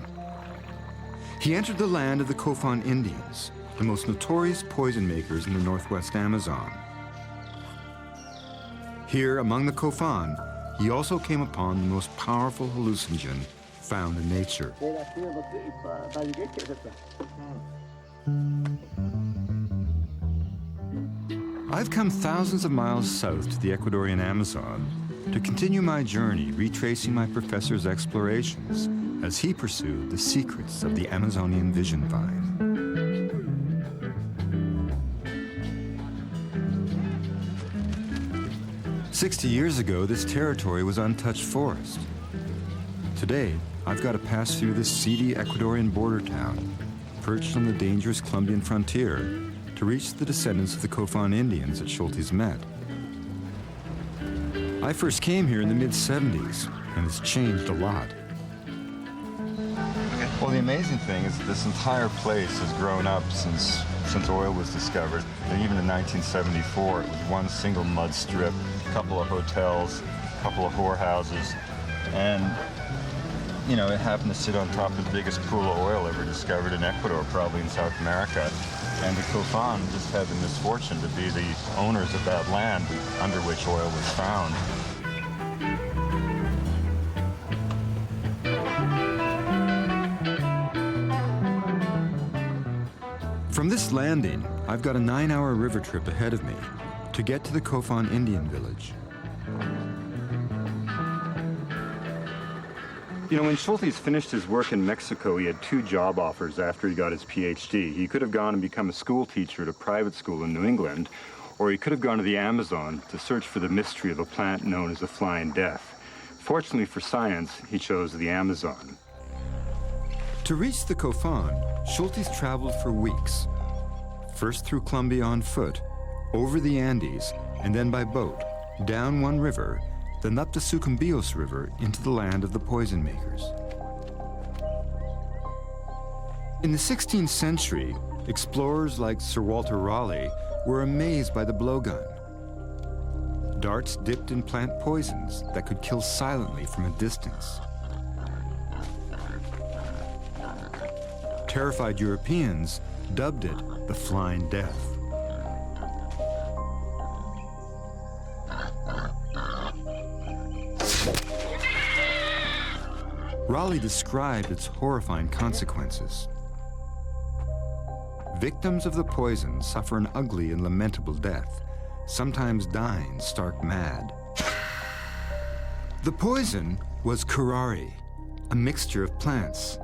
He entered the land of the Kofan Indians, the most notorious poison makers in the northwest Amazon. Here, among the Kofan, he also came upon the most powerful hallucinogen found in nature. I've come thousands of miles south to the Ecuadorian Amazon to continue my journey retracing my professor's explorations as he pursued the secrets of the Amazonian vision vine. 60 years ago, this territory was untouched forest. Today, I've got to pass through this seedy Ecuadorian border town, perched on the dangerous Colombian frontier, to reach the descendants of the Kofan Indians that Schultes met. I first came here in the mid-70s, and it's changed a lot. Well, the amazing thing is that this entire place has grown up since oil was discovered. And even in 1974, it was one single mud strip, a couple of hotels, a couple of whorehouses, and you know, it happened to sit on top of the biggest pool of oil ever discovered in Ecuador, probably in South America. And the Kofan just had the misfortune to be the owners of that land under which oil was found. From this landing, I've got a 9-hour river trip ahead of me to get to the Kofan Indian village. You know, when Schultes finished his work in Mexico, he had 2 job offers after he got his PhD. He could have gone and become a school teacher at a private school in New England, or he could have gone to the Amazon to search for the mystery of a plant known as the flying death. Fortunately for science, he chose the Amazon. To reach the Kofan, Schultes traveled for weeks. First through Colombia on foot, over the Andes, and then by boat, down one river, then up the Sucumbíos River into the land of the poison makers. In the 16th century, explorers like Sir Walter Raleigh were amazed by the blowgun. Darts dipped in plant poisons that could kill silently from a distance. Terrified Europeans dubbed it the Flying Death. Raleigh described its horrifying consequences. Victims of the poison suffer an ugly and lamentable death, sometimes dying stark mad. The poison was curare, a mixture of plants.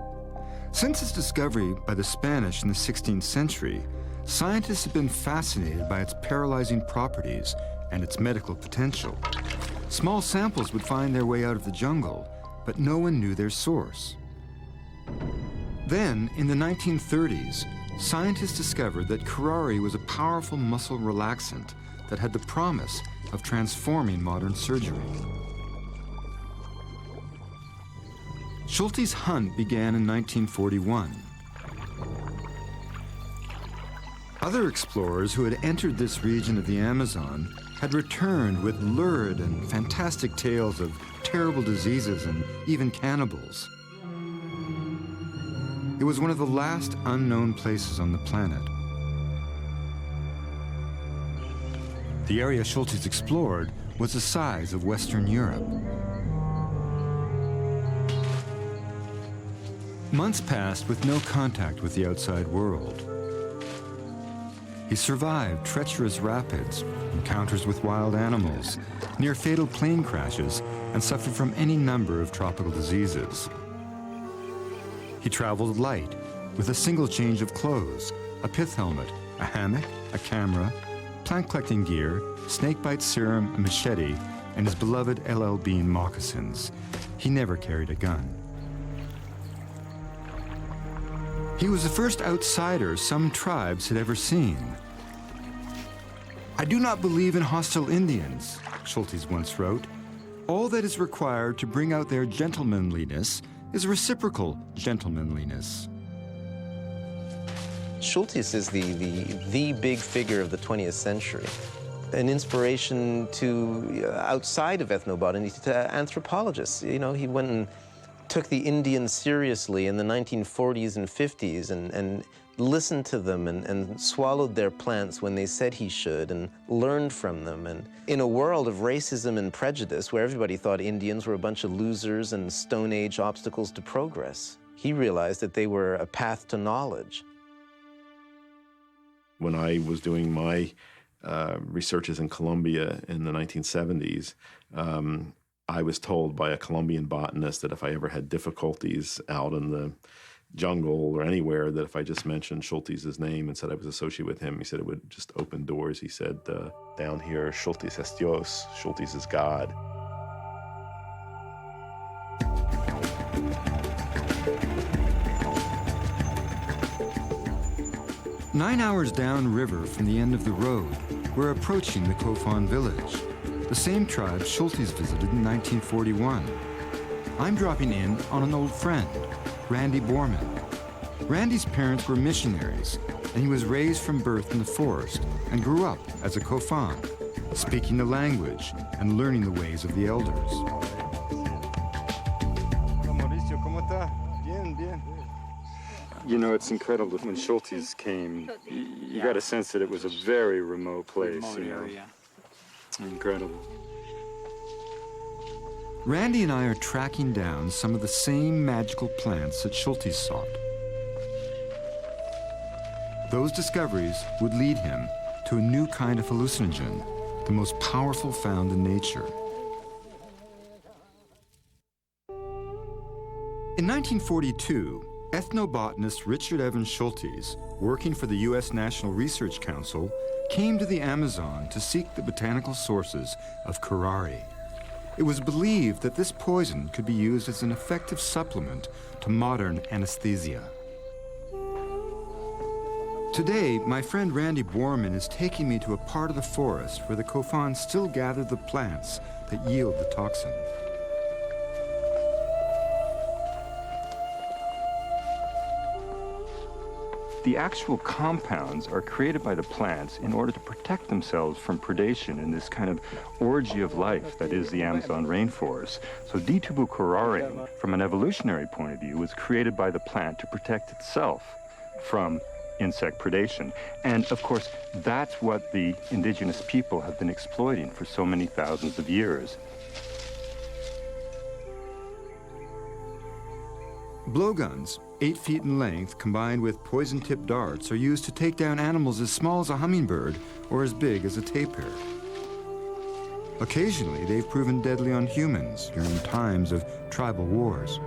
Since its discovery by the Spanish in the 16th century, scientists have been fascinated by its paralyzing properties and its medical potential. Small samples would find their way out of the jungle, but no one knew their source. Then, in the 1930s, scientists discovered that curare was a powerful muscle relaxant that had the promise of transforming modern surgery. Schultes' hunt began in 1941. Other explorers who had entered this region of the Amazon had returned with lurid and fantastic tales of terrible diseases and even cannibals. It was one of the last unknown places on the planet. The area Schultes explored was the size of Western Europe. Months passed with no contact with the outside world. He survived treacherous rapids, encounters with wild animals, near fatal plane crashes, and suffered from any number of tropical diseases. He traveled light, with a single change of clothes, a pith helmet, a hammock, a camera, plant collecting gear, snakebite serum, a machete, and his beloved LL Bean moccasins. He never carried a gun. He was the first outsider some tribes had ever seen. "I do not believe in hostile Indians," Schultes once wrote. "All that is required to bring out their gentlemanliness is reciprocal gentlemanliness." Schultes is the big figure of the 20th century, an inspiration to, outside of ethnobotany, to anthropologists. You know, he went and took the Indians seriously in the 1940s and 50s and listened to them and swallowed their plants when they said he should and learned from them. And in a world of racism and prejudice where everybody thought Indians were a bunch of losers and Stone Age obstacles to progress, he realized that they were a path to knowledge. When I was doing my researches in Colombia in the 1970s, I was told by a Colombian botanist that if I ever had difficulties out in the jungle or anywhere, that if I just mentioned Schultes' name and said I was associated with him, he said it would just open doors. He said, down here, Schultes es Dios, Schultes is God. "9 hours downriver from the end of the road, we're approaching the Kofan village, the same tribe Schultes visited in 1941. I'm dropping in on an old friend, Randy Borman. Randy's parents were missionaries, and he was raised from birth in the forest and grew up as a Kofan, speaking the language and learning the ways of the elders." You know, it's incredible. When Schultes came, you got a sense that it was a very remote place, you know. Incredible. Randy and I are tracking down some of the same magical plants that Schultes sought. Those discoveries would lead him to a new kind of hallucinogen, the most powerful found in nature. In 1942, ethnobotanist Richard Evans Schultes, working for the U.S. National Research Council, came to the Amazon to seek the botanical sources of curare. It was believed that this poison could be used as an effective supplement to modern anesthesia. Today, my friend Randy Borman is taking me to a part of the forest where the Kofan still gather the plants that yield the toxin. The actual compounds are created by the plants in order to protect themselves from predation in this kind of orgy of life that is the Amazon rainforest. So D-tubercularium, from an evolutionary point of view, was created by the plant to protect itself from insect predation. And of course, that's what the indigenous people have been exploiting for so many thousands of years. Blowguns, 8 feet in length, combined with poison-tipped darts, are used to take down animals as small as a hummingbird or as big as a tapir. Occasionally, they've proven deadly on humans during times of tribal wars.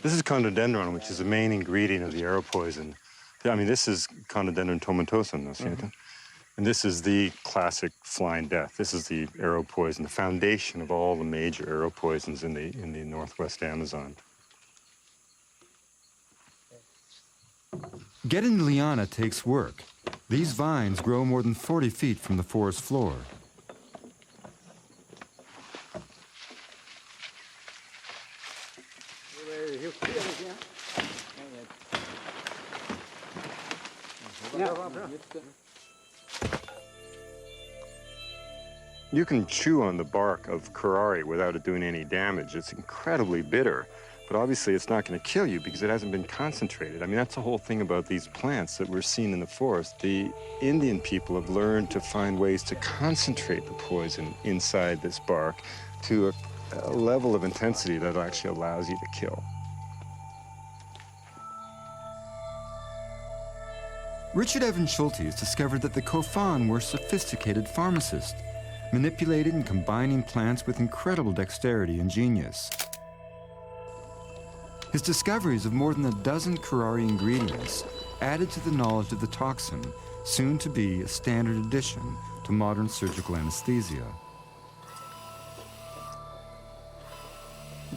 This is condodendron, which is the main ingredient of the arrow poison. I mean, this is condodendron tomentosum, ¿no es cierto? And this is the classic flying death. This is the arrow poison, the foundation of all the major arrow poisons in the northwest Amazon. Getting liana takes work. These vines grow more than 40 feet from the forest floor. You can chew on the bark of curare without it doing any damage. It's incredibly bitter. But obviously it's not going to kill you because it hasn't been concentrated. I mean, that's the whole thing about these plants that we're seeing in the forest. The Indian people have learned to find ways to concentrate the poison inside this bark to a level of intensity that actually allows you to kill. Richard Evans Schultes discovered that the Kofan were sophisticated pharmacists, manipulating and combining plants with incredible dexterity and genius. His discoveries of more than a dozen curare ingredients added to the knowledge of the toxin, soon to be a standard addition to modern surgical anesthesia.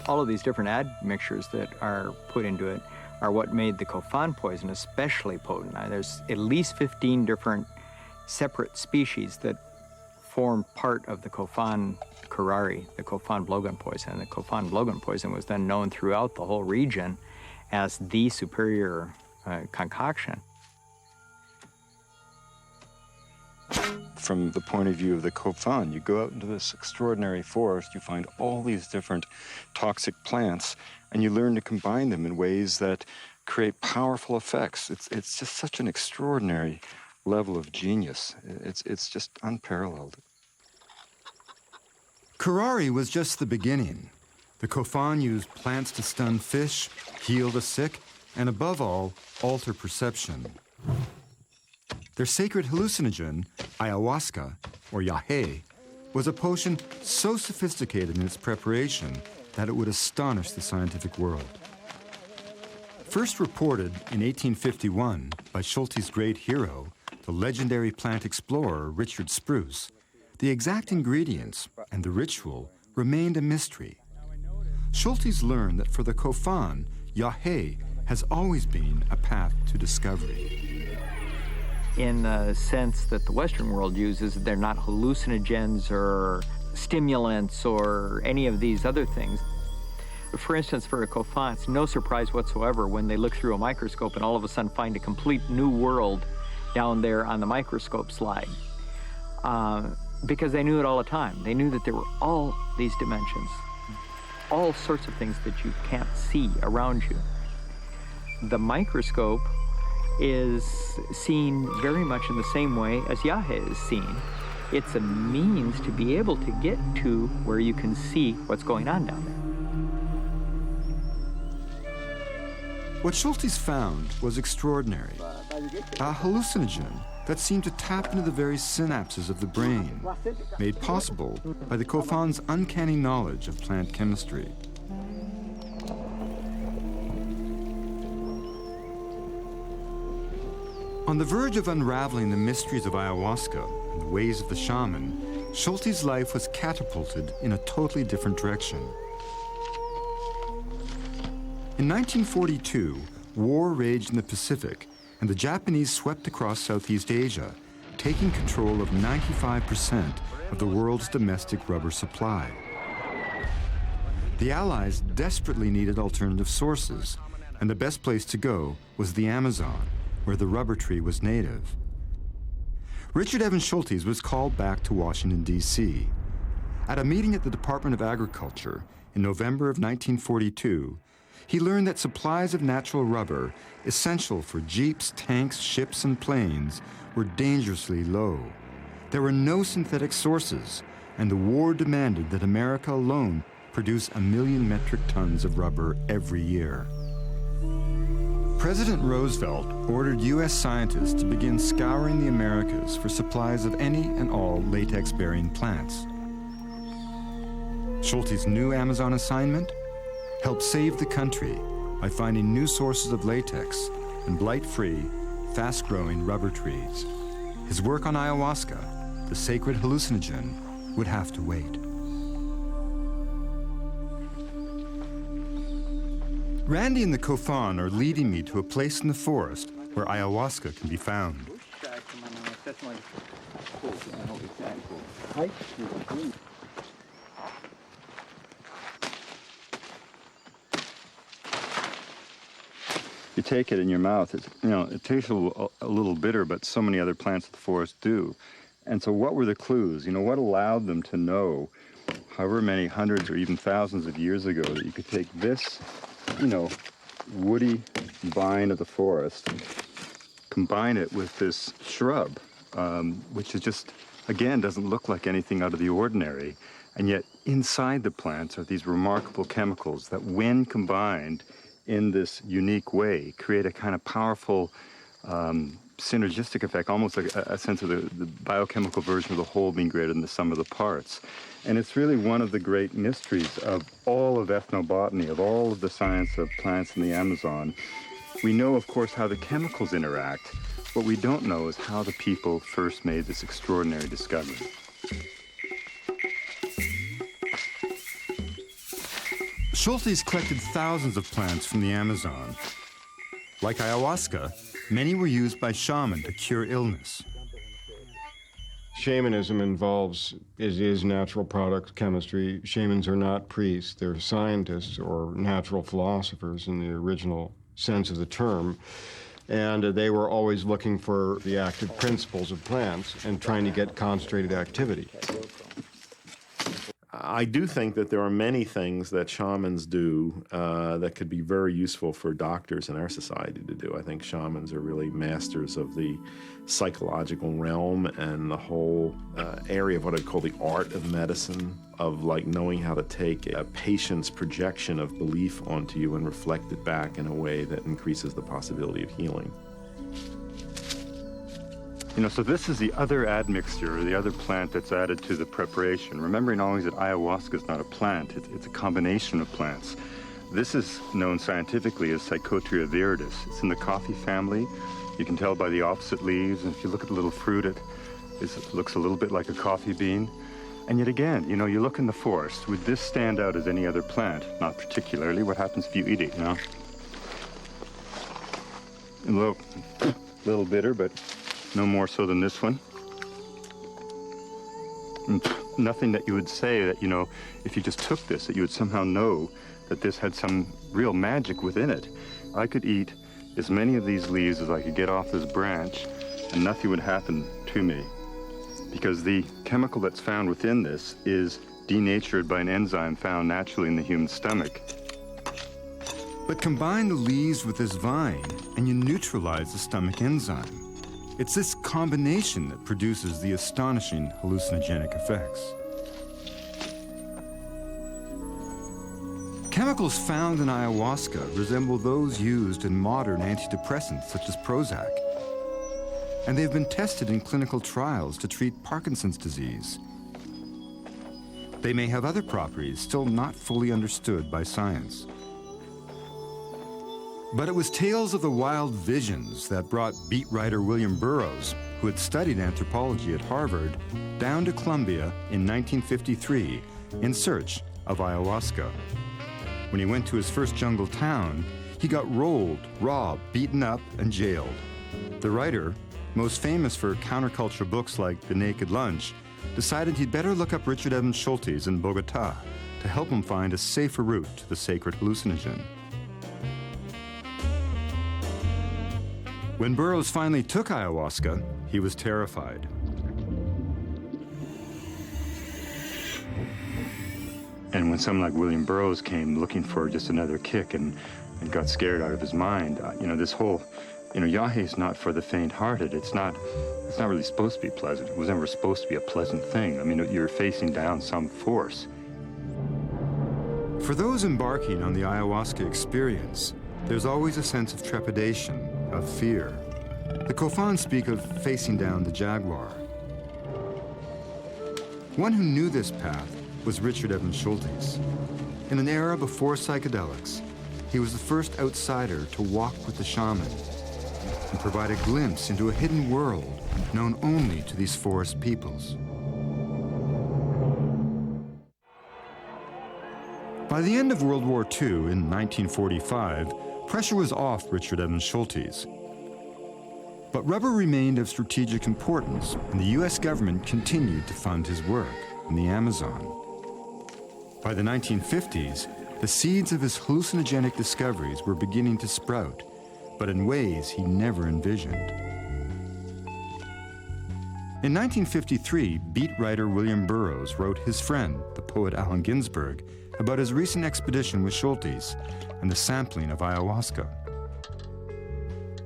All of these different admixtures that are put into it are what made the Kofan poison especially potent. Now, there's at least 15 different separate species that form part of the Kofan curare, the Kofan blowgun poison. And the Kofan blowgun poison was then known throughout the whole region as the superior concoction. From the point of view of the Kofan, you go out into this extraordinary forest, you find all these different toxic plants, and you learn to combine them in ways that create powerful effects. It's just such an extraordinary level of genius. It's just unparalleled. Curare was just the beginning. The Kofan used plants to stun fish, heal the sick, and above all, alter perception. Their sacred hallucinogen, ayahuasca, or yahe, was a potion so sophisticated in its preparation that it would astonish the scientific world. First reported in 1851 by Schultes' great hero, the legendary plant explorer Richard Spruce, the exact ingredients and the ritual remained a mystery. Schultes learned that for the Kofan, yahe has always been a path to discovery. In the sense that the Western world uses, they're not hallucinogens or stimulants or any of these other things. For instance, for a Kofan, it's no surprise whatsoever when they look through a microscope and all of a sudden find a complete new world down there on the microscope slide. Because they knew it all the time. They knew that there were all these dimensions, all sorts of things that you can't see around you. The microscope is seen very much in the same way as yahe is seen. It's a means to be able to get to where you can see what's going on down there. What Schultes found was extraordinary. A hallucinogen that seemed to tap into the very synapses of the brain, made possible by the Kofan's uncanny knowledge of plant chemistry. On the verge of unraveling the mysteries of ayahuasca and the ways of the shaman, Schultes' life was catapulted in a totally different direction. In 1942, war raged in the Pacific, and the Japanese swept across Southeast Asia, taking control of 95% of the world's domestic rubber supply. The Allies desperately needed alternative sources, and the best place to go was the Amazon, where the rubber tree was native. Richard Evans Schultes was called back to Washington, D.C. At a meeting at the Department of Agriculture in November of 1942, he learned that supplies of natural rubber, essential for jeeps, tanks, ships, and planes, were dangerously low. There were no synthetic sources, and the war demanded that America alone produce 1 million metric tons of rubber every year. President Roosevelt ordered U.S. scientists to begin scouring the Americas for supplies of any and all latex-bearing plants. Schultes' new Amazon assignment? Help save the country by finding new sources of latex and blight-free, fast-growing rubber trees. His work on ayahuasca, the sacred hallucinogen, would have to wait. Randy and the Kofan are leading me to a place in the forest where ayahuasca can be found. You take it in your mouth, it tastes a little bitter, but so many other plants of the forest do. And so what were the clues? What allowed them to know, however many hundreds or even thousands of years ago, that you could take this woody vine of the forest, combine it with this shrub, which is just, again, doesn't look like anything out of the ordinary. And yet inside the plants are these remarkable chemicals that, when combined in this unique way, create a kind of powerful synergistic effect, almost like a sense of the biochemical version of the whole being greater than the sum of the parts. And it's really one of the great mysteries of all of ethnobotany, of all of the science of plants in the Amazon. We know, of course, how the chemicals interact. What we don't know is how the people first made this extraordinary discovery. Schultes collected thousands of plants from the Amazon. Like ayahuasca, many were used by shamans to cure illness. Shamanism is natural product chemistry. Shamans are not priests. They're scientists or natural philosophers in the original sense of the term. And they were always looking for the active principles of plants and trying to get concentrated activity. I do think that there are many things that shamans do that could be very useful for doctors in our society to do. I think shamans are really masters of the psychological realm and the whole area of what I'd call the art of medicine, of like knowing how to take a patient's projection of belief onto you and reflect it back in a way that increases the possibility of healing. So this is the other admixture, or the other plant that's added to the preparation. Remembering always that ayahuasca is not a plant, it's a combination of plants. This is known scientifically as Psychotria viridis. It's in the coffee family. You can tell by the opposite leaves, and if you look at the little fruit, it looks a little bit like a coffee bean. And yet again, you look in the forest, would this stand out as any other plant? Not particularly. What happens if you eat it, A little bitter, but no more so than this one. And nothing that you would say that, if you just took this, that you would somehow know that this had some real magic within it. I could eat as many of these leaves as I could get off this branch, and nothing would happen to me. Because the chemical that's found within this is denatured by an enzyme found naturally in the human stomach. But combine the leaves with this vine, and you neutralize the stomach enzyme. It's this combination that produces the astonishing hallucinogenic effects. Chemicals found in ayahuasca resemble those used in modern antidepressants such as Prozac. And they've been tested in clinical trials to treat Parkinson's disease. They may have other properties still not fully understood by science. But it was tales of the wild visions that brought beat writer William Burroughs, who had studied anthropology at Harvard, down to Colombia in 1953 in search of ayahuasca. When he went to his first jungle town, he got rolled, robbed, beaten up, and jailed. The writer, most famous for counterculture books like The Naked Lunch, decided he'd better look up Richard Evans Schultes in Bogota to help him find a safer route to the sacred hallucinogen. When Burroughs finally took ayahuasca, he was terrified. And when someone like William Burroughs came looking for just another kick and got scared out of his mind, this whole, Yahe is not for the faint-hearted. It's not really supposed to be pleasant. It was never supposed to be a pleasant thing. You're facing down some force. For those embarking on the ayahuasca experience, there's always a sense of trepidation, of fear. The Kofan speak of facing down the jaguar. One who knew this path was Richard Evans Schultes. In an era before psychedelics, he was the first outsider to walk with the shaman and provide a glimpse into a hidden world known only to these forest peoples. By the end of World War II in 1945, pressure was off Richard Evans Schultes. But rubber remained of strategic importance, and the U.S. government continued to fund his work in the Amazon. By the 1950s, the seeds of his hallucinogenic discoveries were beginning to sprout, but in ways he never envisioned. In 1953, beat writer William Burroughs wrote his friend, the poet Allen Ginsberg, about his recent expedition with Schultes and the sampling of ayahuasca.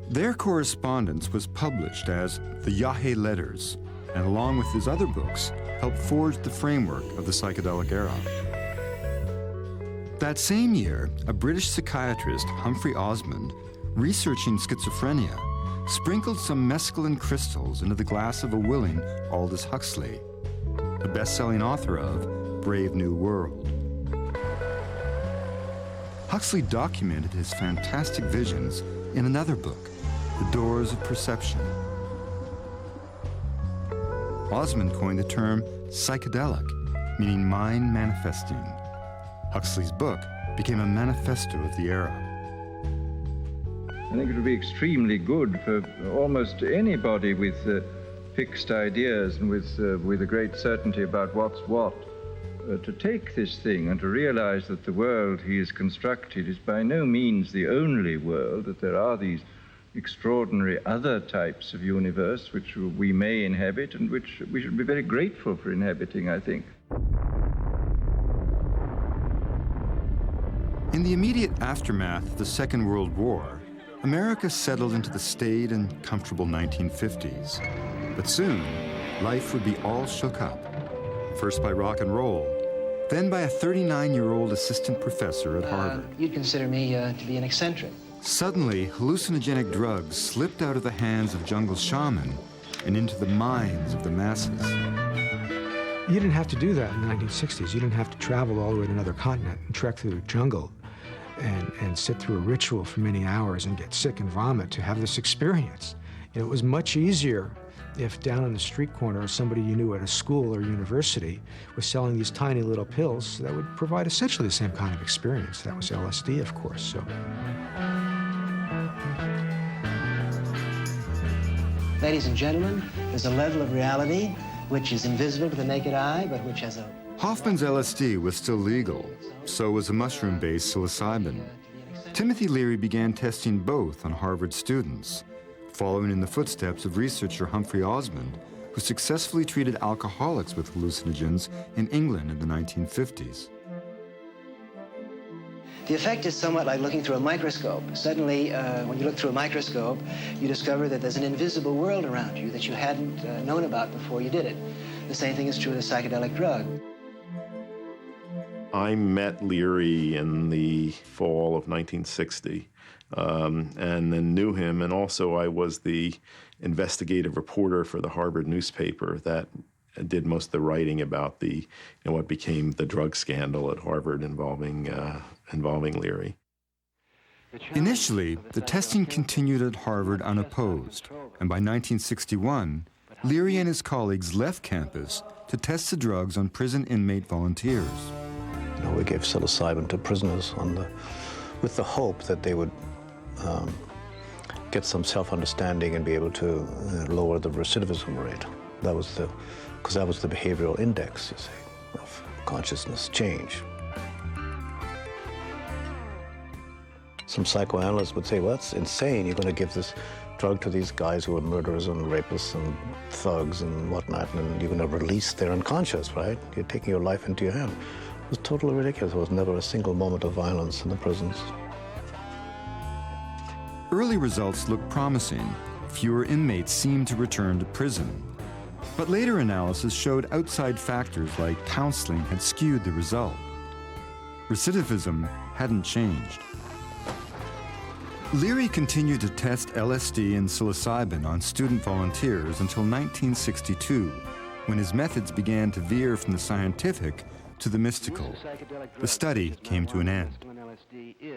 Their correspondence was published as the Yahe Letters, and along with his other books, helped forge the framework of the psychedelic era. That same year, a British psychiatrist, Humphrey Osmond, researching schizophrenia, sprinkled some mescaline crystals into the glass of a willing Aldous Huxley, the best-selling author of Brave New World. Huxley documented his fantastic visions in another book, The Doors of Perception. Osmond coined the term psychedelic, meaning mind manifesting. Huxley's book became a manifesto of the era. I think it would be extremely good for almost anybody with fixed ideas and with a great certainty about what's what, to take this thing and to realize that the world he has constructed is by no means the only world, that there are these extraordinary other types of universe which we may inhabit and which we should be very grateful for inhabiting, I think. In the immediate aftermath of the Second World War, America settled into the staid and comfortable 1950s. But soon, life would be all shook up. First by rock and roll, then by a 39-year-old assistant professor at Harvard. You'd consider me to be an eccentric. Suddenly, hallucinogenic drugs slipped out of the hands of jungle shaman and into the minds of the masses. You didn't have to do that in the 1960s. You didn't have to travel all the way to another continent and trek through the jungle and sit through a ritual for many hours and get sick and vomit to have this experience. You know, it was much easier if down on the street corner somebody you knew at a school or university was selling these tiny little pills that would provide essentially the same kind of experience. That was LSD, of course. So. Ladies and gentlemen, there's a level of reality which is invisible to the naked eye, but which has a... Hoffman's LSD was still legal, so was a mushroom-based psilocybin. Timothy Leary began testing both on Harvard students, following in the footsteps of researcher Humphrey Osmond, who successfully treated alcoholics with hallucinogens in England in the 1950s. The effect is somewhat like looking through a microscope. Suddenly, when you look through a microscope, you discover that there's an invisible world around you that you hadn't known about before you did it. The same thing is true with a psychedelic drug. I met Leary in the fall of 1960 and then knew him, and also I was the investigative reporter for the Harvard newspaper that did most of the writing about the, what became the drug scandal at Harvard involving Leary. Initially, the testing continued at Harvard unopposed, and by 1961, Leary and his colleagues left campus to test the drugs on prison inmate volunteers. We gave psilocybin to prisoners with the hope that they would get some self-understanding and be able to lower the recidivism rate. Because that was the behavioral index, you see, of consciousness change. Some psychoanalysts would say, well, that's insane. You're going to give this drug to these guys who are murderers and rapists and thugs and whatnot, and you're going to release their unconscious, right? You're taking your life into your hand. It was totally ridiculous. There was never a single moment of violence in the prisons. Early results looked promising. Fewer inmates seemed to return to prison. But later analysis showed outside factors like counseling had skewed the result. Recidivism hadn't changed. Leary continued to test LSD and psilocybin on student volunteers until 1962, when his methods began to veer from the scientific to the mystical. The study came to an end.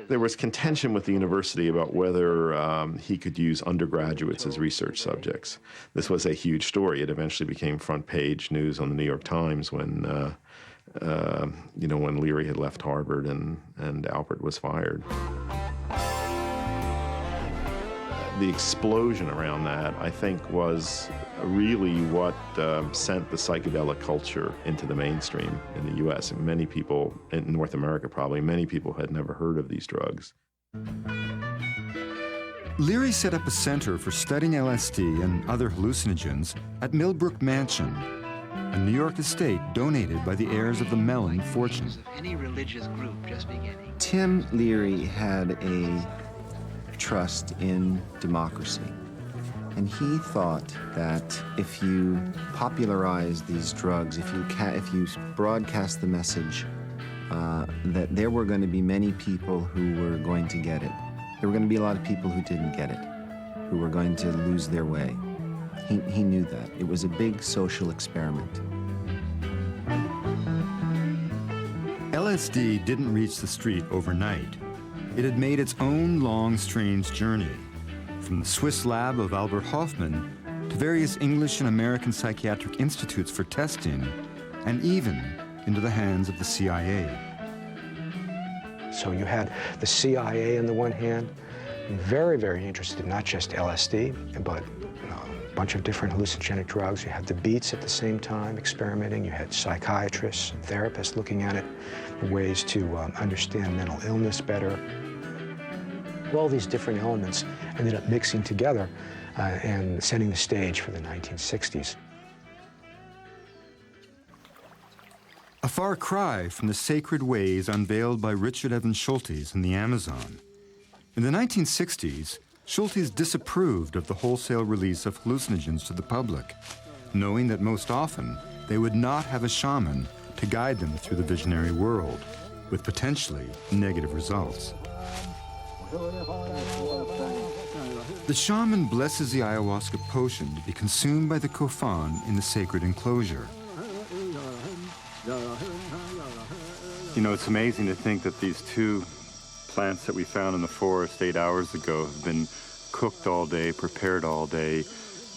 There was contention with the university about whether he could use undergraduates as research subjects. This was a huge story. It eventually became front page news on the New York Times when Leary had left Harvard and Alpert was fired. The explosion around that, I think, was really what sent the psychedelic culture into the mainstream in the U.S. And many people, in North America probably, many people had never heard of these drugs. Leary set up a center for studying LSD and other hallucinogens at Millbrook Mansion, a New York estate donated by the heirs of the Mellon fortune. Any religious group just beginning. Tim Leary had a trust in democracy. And he thought that if you popularize these drugs, if you broadcast the message, that there were going to be many people who were going to get it. There were going to be a lot of people who didn't get it, who were going to lose their way. He knew that. It was a big social experiment. LSD didn't reach the street overnight. It had made its own long, strange journey, from the Swiss lab of Albert Hofmann to various English and American psychiatric institutes for testing, and even into the hands of the CIA. So you had the CIA on the one hand, very, very interested in not just LSD, but a bunch of different hallucinogenic drugs. You had the Beats at the same time experimenting. You had psychiatrists and therapists looking at it, ways to understand mental illness better. All these different elements ended up mixing together and setting the stage for the 1960s. A far cry from the sacred ways unveiled by Richard Evans Schultes in the Amazon. In the 1960s, Schultes disapproved of the wholesale release of hallucinogens to the public, knowing that most often they would not have a shaman to guide them through the visionary world, with potentially negative results. The shaman blesses the ayahuasca potion to be consumed by the Kofan in the sacred enclosure. You know, it's amazing to think that these two plants that we found in the forest 8 hours ago have been cooked all day, prepared all day,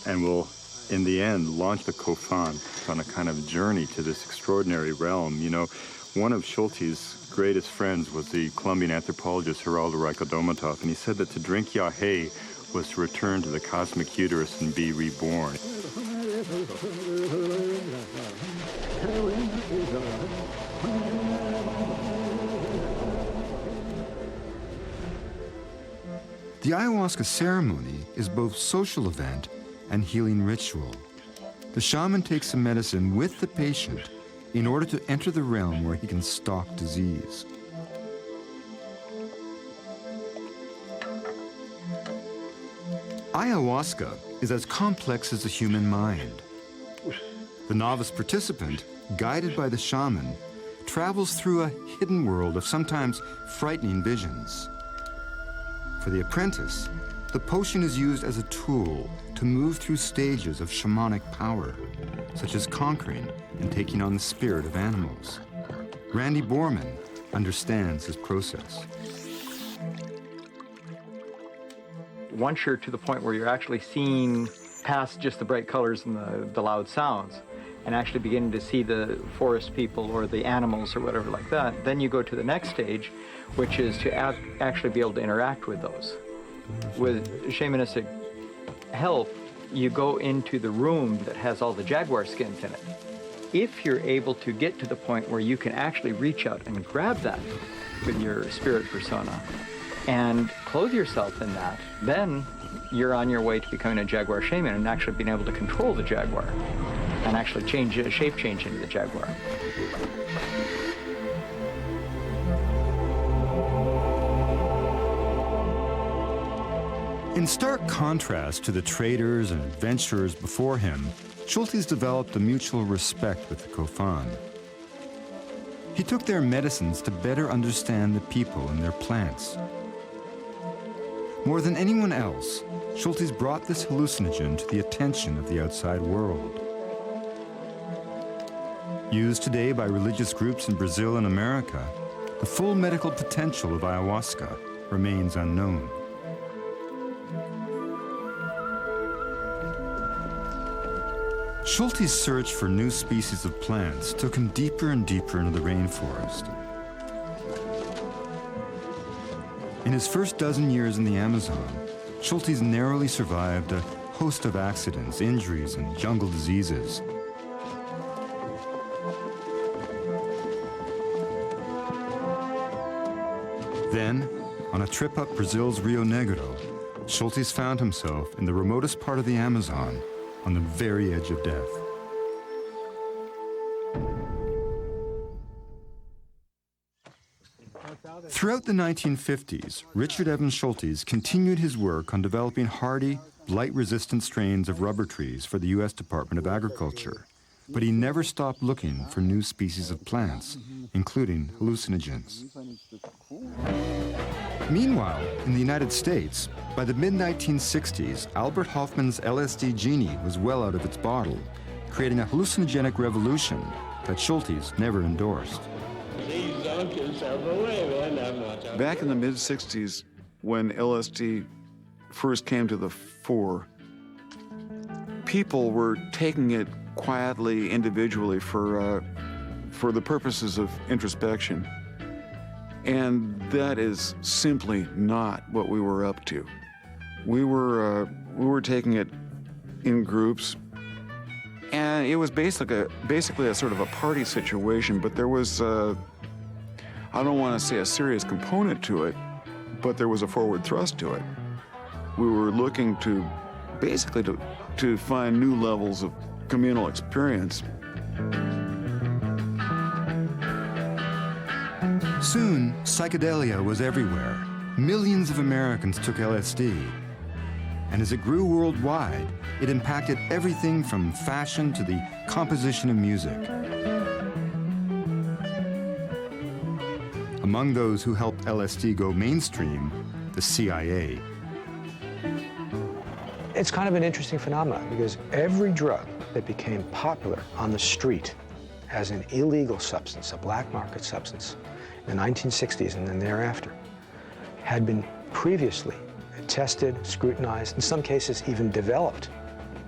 and will, in the end, launch the Kofan on a kind of journey to this extraordinary realm. You know, one of Schultes' greatest friends was the Colombian anthropologist Geraldo Raicodomatov, and he said that to drink yahe was to return to the cosmic uterus and be reborn. The ayahuasca ceremony is both social event and healing ritual. The shaman takes the medicine with the patient in order to enter the realm where he can stalk disease. Ayahuasca is as complex as the human mind. The novice participant, guided by the shaman, travels through a hidden world of sometimes frightening visions. For the apprentice, the potion is used as a tool to move through stages of shamanic power, such as conquering and taking on the spirit of animals. Randy Borman understands this process. Once you're to the point where you're actually seeing past just the bright colors and the loud sounds, and actually beginning to see the forest people or the animals or whatever like that, then you go to the next stage, which is to actually be able to interact with those. With shamanistic help, you go into the room that has all the jaguar skins in it. If you're able to get to the point where you can actually reach out and grab that with your spirit persona and clothe yourself in that, then you're on your way to becoming a jaguar shaman and actually being able to control the jaguar and actually shape change into the jaguar. In stark contrast to the traders and adventurers before him, Schultes developed a mutual respect with the Kofan. He took their medicines to better understand the people and their plants. More than anyone else, Schultes brought this hallucinogen to the attention of the outside world. Used today by religious groups in Brazil and America, the full medical potential of ayahuasca remains unknown. Schultes' search for new species of plants took him deeper and deeper into the rainforest. In his first dozen years in the Amazon, Schultes narrowly survived a host of accidents, injuries, and jungle diseases. Then, on a trip up Brazil's Rio Negro, Schultes found himself in the remotest part of the Amazon, on the very edge of death. Throughout the 1950s, Richard Evans Schultes continued his work on developing hardy, blight-resistant strains of rubber trees for the U.S. Department of Agriculture. But he never stopped looking for new species of plants, including hallucinogens. Meanwhile, in the United States, by the mid-1960s, Albert Hofmann's LSD genie was well out of its bottle, creating a hallucinogenic revolution that Schultes never endorsed. Back in the mid-60s, when LSD first came to the fore, people were taking it quietly, individually, for the purposes of introspection. And that is simply not what we were up to. We were taking it in groups, and it was basically a sort of a party situation, but there was, I don't want to say a serious component to it, but there was a forward thrust to it. We were looking to basically to find new levels of communal experience. Soon, psychedelia was everywhere. Millions of Americans took LSD. And as it grew worldwide, it impacted everything from fashion to the composition of music. Among those who helped LSD go mainstream, the CIA. It's kind of an interesting phenomenon because every drug that became popular on the street as an illegal substance, a black market substance, in the 1960s and then thereafter, had been previously tested, scrutinized, in some cases even developed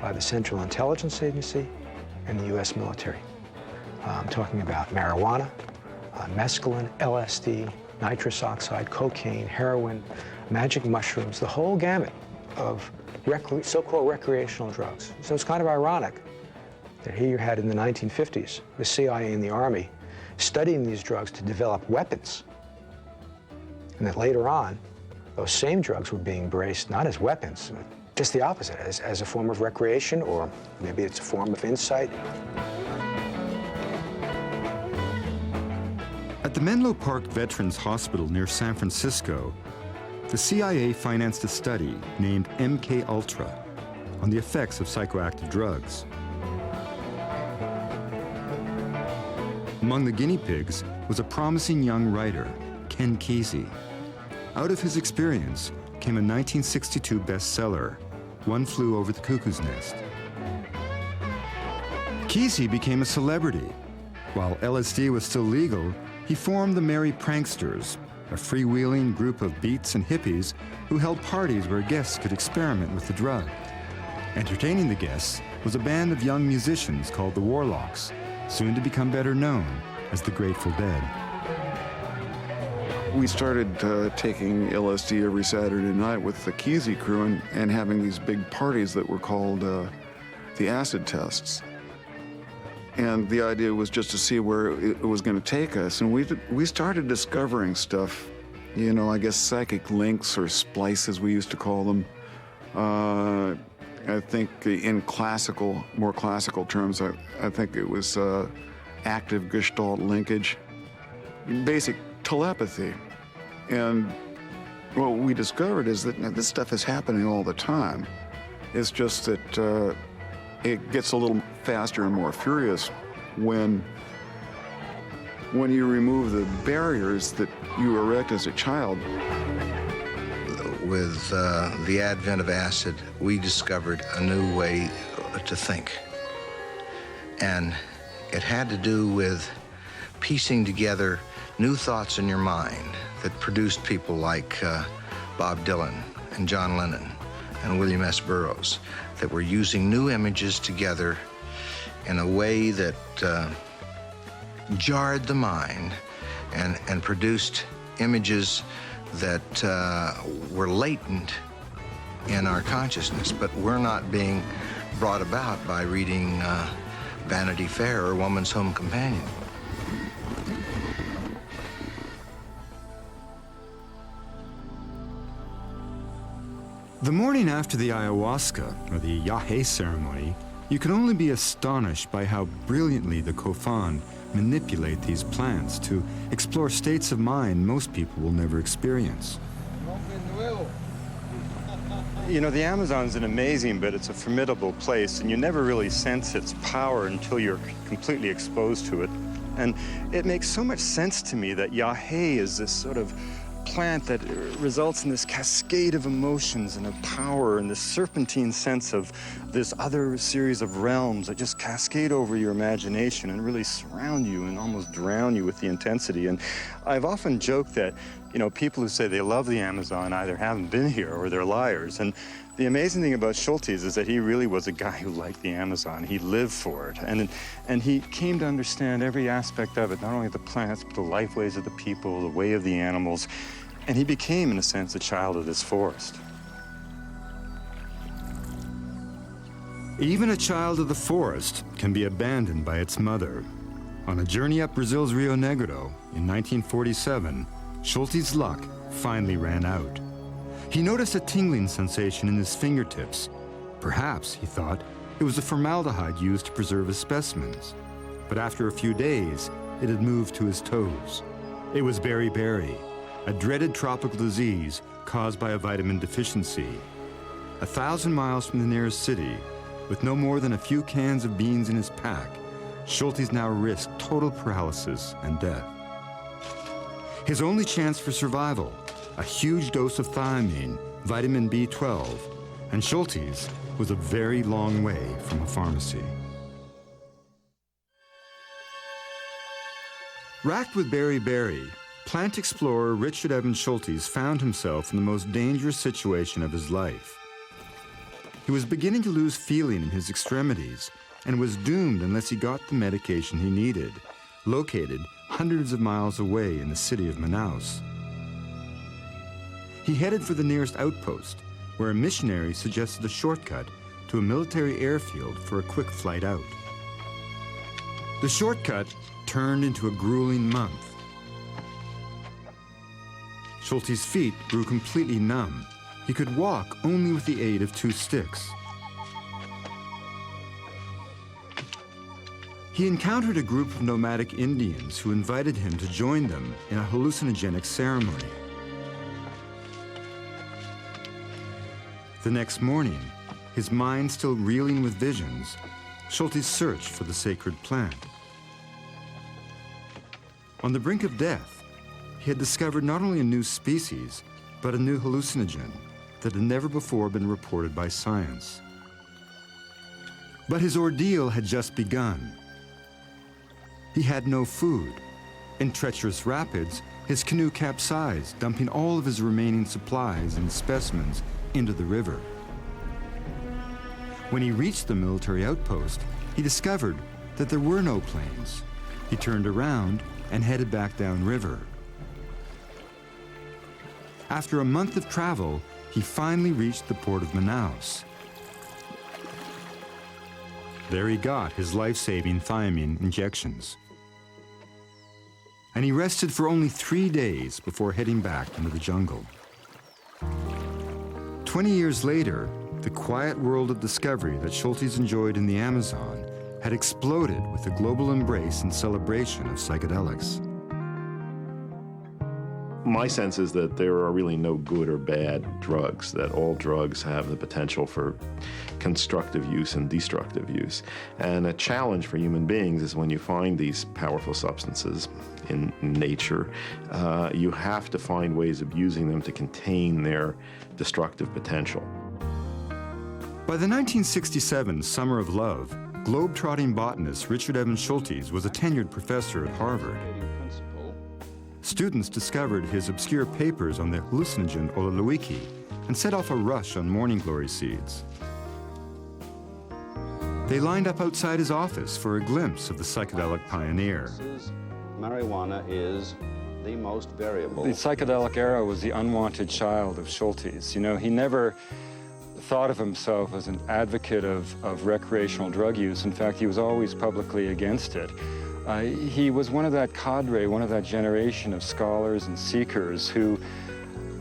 by the Central Intelligence Agency and the U.S. military. I'm talking about marijuana, mescaline, LSD, nitrous oxide, cocaine, heroin, magic mushrooms, the whole gamut of so-called recreational drugs. So it's kind of ironic that here you had in the 1950s, the CIA and the Army studying these drugs to develop weapons, and that later on, those same drugs were being embraced not as weapons, but just the opposite, as a form of recreation, or maybe it's a form of insight. At the Menlo Park Veterans Hospital near San Francisco, the CIA financed a study named MK Ultra on the effects of psychoactive drugs. Among the guinea pigs was a promising young writer, Ken Kesey. Out of his experience came a 1962 bestseller, One Flew Over the Cuckoo's Nest. Kesey became a celebrity. While LSD was still legal, he formed the Merry Pranksters, a freewheeling group of beats and hippies who held parties where guests could experiment with the drug. Entertaining the guests was a band of young musicians called the Warlocks, soon to become better known as the Grateful Dead. We started taking LSD every Saturday night with the Kesey crew and having these big parties that were called the acid tests. And the idea was just to see where it was going to take us. And we started discovering stuff, you know, I guess psychic links or splices, we used to call them. I think in more classical terms, I think it was active Gestalt linkage, basic telepathy. And what we discovered is that this stuff is happening all the time. It's just that it gets a little faster and more furious when you remove the barriers that you erect as a child. With the advent of acid, we discovered a new way to think. And it had to do with piecing together new thoughts in your mind that produced people like Bob Dylan and John Lennon and William S. Burroughs, that were using new images together in a way that jarred the mind and produced images that were latent in our consciousness, but were not being brought about by reading Vanity Fair or Woman's Home Companion. The morning after the ayahuasca, or the yahe ceremony, you can only be astonished by how brilliantly the Kofan manipulate these plants to explore states of mind most people will never experience. You know, the Amazon's an amazing, but it's a formidable place, and you never really sense its power until you're completely exposed to it. And it makes so much sense to me that Yahé is this sort of plant that results in this cascade of emotions and of power and this serpentine sense of this other series of realms that just cascade over your imagination and really surround you and almost drown you with the intensity. And I've often joked that, you know, people who say they love the Amazon either haven't been here or they're liars. And the amazing thing about Schultes is that he really was a guy who liked the Amazon. He lived for it. And he came to understand every aspect of it, not only the plants, but the life ways of the people, the way of the animals. And he became, in a sense, a child of this forest. Even a child of the forest can be abandoned by its mother. On a journey up Brazil's Rio Negro in 1947, Schultes' luck finally ran out. He noticed a tingling sensation in his fingertips. Perhaps, he thought, it was the formaldehyde used to preserve his specimens. But after a few days, it had moved to his toes. It was beriberi, a dreaded tropical disease caused by a vitamin deficiency. 1,000 miles from the nearest city, with no more than a few cans of beans in his pack, Schultes now risked total paralysis and death. His only chance for survival, a huge dose of thiamine, vitamin B12, and Schultes was a very long way from a pharmacy. Racked with beriberi, plant explorer Richard Evans Schultes found himself in the most dangerous situation of his life. He was beginning to lose feeling in his extremities and was doomed unless he got the medication he needed, located hundreds of miles away in the city of Manaus. He headed for the nearest outpost, where a missionary suggested a shortcut to a military airfield for a quick flight out. The shortcut turned into a grueling month. Schultes' feet grew completely numb. He could walk only with the aid of 2 sticks. He encountered a group of nomadic Indians who invited him to join them in a hallucinogenic ceremony. The next morning, his mind still reeling with visions, Schultes searched for the sacred plant. On the brink of death, he had discovered not only a new species, but a new hallucinogen that had never before been reported by science. But his ordeal had just begun. He had no food. In treacherous rapids, his canoe capsized, dumping all of his remaining supplies and specimens into the river. When he reached the military outpost, he discovered that there were no planes. He turned around and headed back downriver. After a month of travel, he finally reached the port of Manaus. There he got his life-saving thiamine injections. And he rested for only 3 days before heading back into the jungle. 20 years later, the quiet world of discovery that Schultes enjoyed in the Amazon had exploded with a global embrace and celebration of psychedelics. My sense is that there are really no good or bad drugs, that all drugs have the potential for constructive use and destructive use. And a challenge for human beings is when you find these powerful substances in nature, you have to find ways of using them to contain their destructive potential. By the 1967 Summer of Love, globe-trotting botanist Richard Evans Schultes was a tenured professor at Harvard. Students discovered his obscure papers on the hallucinogen ololoiki and set off a rush on morning glory seeds. They lined up outside his office for a glimpse of the psychedelic pioneer. Marijuana is the most variable. The psychedelic era was the unwanted child of Schultes. You know, he never thought of himself as an advocate of recreational drug use. In fact, he was always publicly against it. He was one of that cadre, one of that generation of scholars and seekers who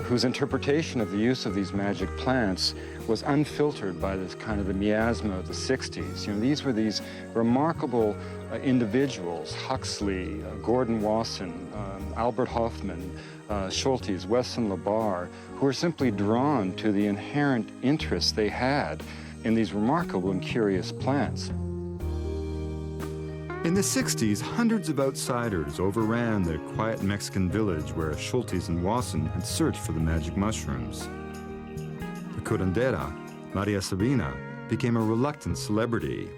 whose interpretation of the use of these magic plants was unfiltered by this kind of the miasma of the 60s. You know, these were these remarkable individuals, Huxley, Gordon Wasson, Albert Hofmann, Schultes, Weston LaBarre, who were simply drawn to the inherent interest they had in these remarkable and curious plants. In the 60s, hundreds of outsiders overran the quiet Mexican village where Schultes and Wasson had searched for the magic mushrooms. The curandera, Maria Sabina, became a reluctant celebrity.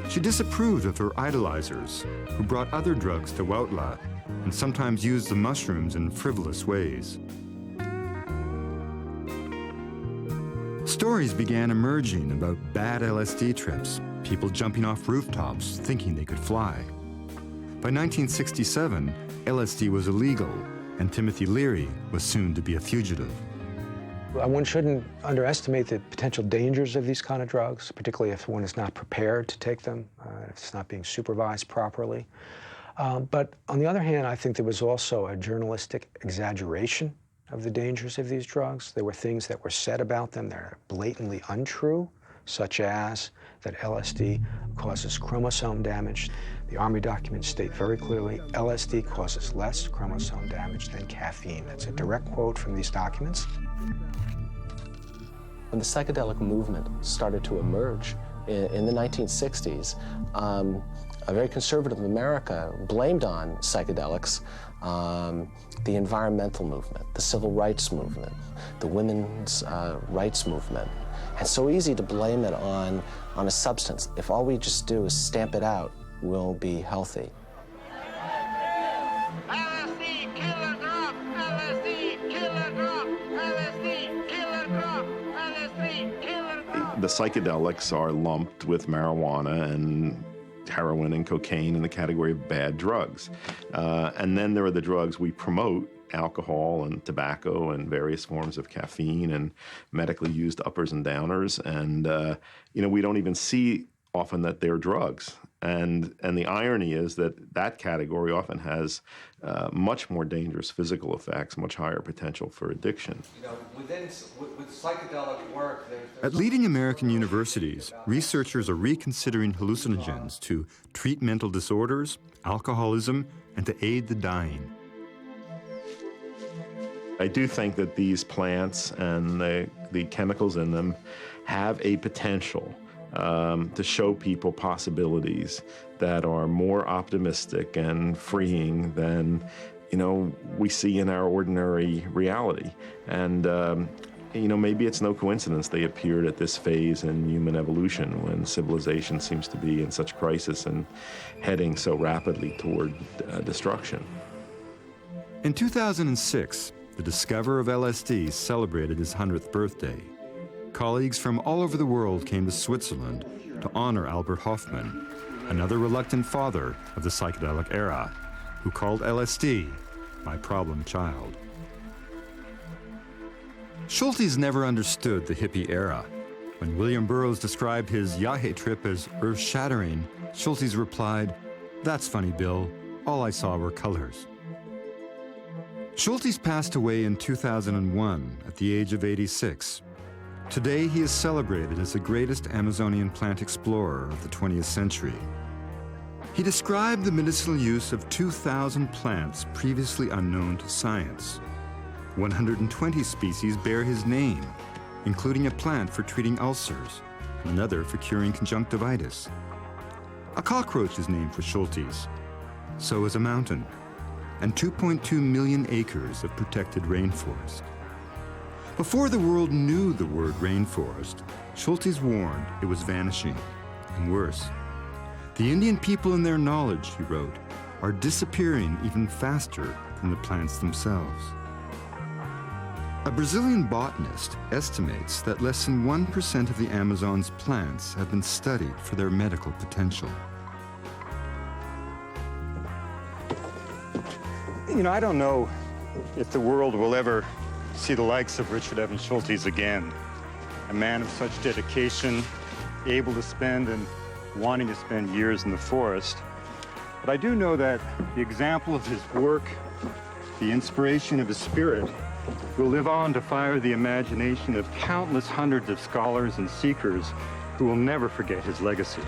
She disapproved of her idolizers, who brought other drugs to Huautla and sometimes used the mushrooms in frivolous ways. Stories began emerging about bad LSD trips, people jumping off rooftops thinking they could fly. By 1967, LSD was illegal, and Timothy Leary was soon to be a fugitive. One shouldn't underestimate the potential dangers of these kind of drugs, particularly if one is not prepared to take them, if it's not being supervised properly. But on the other hand, I think there was also a journalistic exaggeration of the dangers of these drugs. There were things that were said about them that are blatantly untrue, such as that LSD causes chromosome damage. The Army documents state very clearly, LSD causes less chromosome damage than caffeine. That's a direct quote from these documents. When the psychedelic movement started to emerge in the 1960s, a very conservative America blamed on psychedelics the environmental movement, the civil rights movement, the women's rights movement. And so easy to blame it on a substance. If all we just do is stamp it out, we'll be healthy. LSD, killer drop! LSD, killer drop! LSD, killer drop! LSD, killer drop! The psychedelics are lumped with marijuana and heroin and cocaine in the category of bad drugs. And then there are the drugs we promote, alcohol and tobacco and various forms of caffeine and medically used uppers and downers. And, you know, we don't even see often that they're drugs. And the irony is that that category often has much more dangerous physical effects, much higher potential for addiction. You know, with psychedelic work, At leading American universities, researchers are reconsidering hallucinogens to treat mental disorders, alcoholism, and to aid the dying. I do think that these plants and the chemicals in them have a potential to show people possibilities that are more optimistic and freeing than, you know, we see in our ordinary reality. And, you know, maybe it's no coincidence they appeared at this phase in human evolution when civilization seems to be in such crisis and heading so rapidly toward destruction. In 2006, the discoverer of LSD celebrated his 100th birthday. Colleagues from all over the world came to Switzerland to honor Albert Hofmann, another reluctant father of the psychedelic era, who called LSD my problem child. Schultes never understood the hippie era. When William Burroughs described his Yahe trip as earth-shattering, Schultes replied, "That's funny, Bill. All I saw were colors." Schultes passed away in 2001 at the age of 86. Today, he is celebrated as the greatest Amazonian plant explorer of the 20th century. He described the medicinal use of 2,000 plants previously unknown to science. 120 species bear his name, including a plant for treating ulcers, and another for curing conjunctivitis. A cockroach is named for Schultes. So is a mountain, and 2.2 million acres of protected rainforest. Before the world knew the word rainforest, Schultes warned it was vanishing, and worse. The Indian people and their knowledge, he wrote, are disappearing even faster than the plants themselves. A Brazilian botanist estimates that less than 1% of the Amazon's plants have been studied for their medical potential. You know, I don't know if the world will ever see the likes of Richard Evans Schultes again. A man of such dedication, able to spend and wanting to spend years in the forest. But I do know that the example of his work, the inspiration of his spirit, will live on to fire the imagination of countless hundreds of scholars and seekers who will never forget his legacy.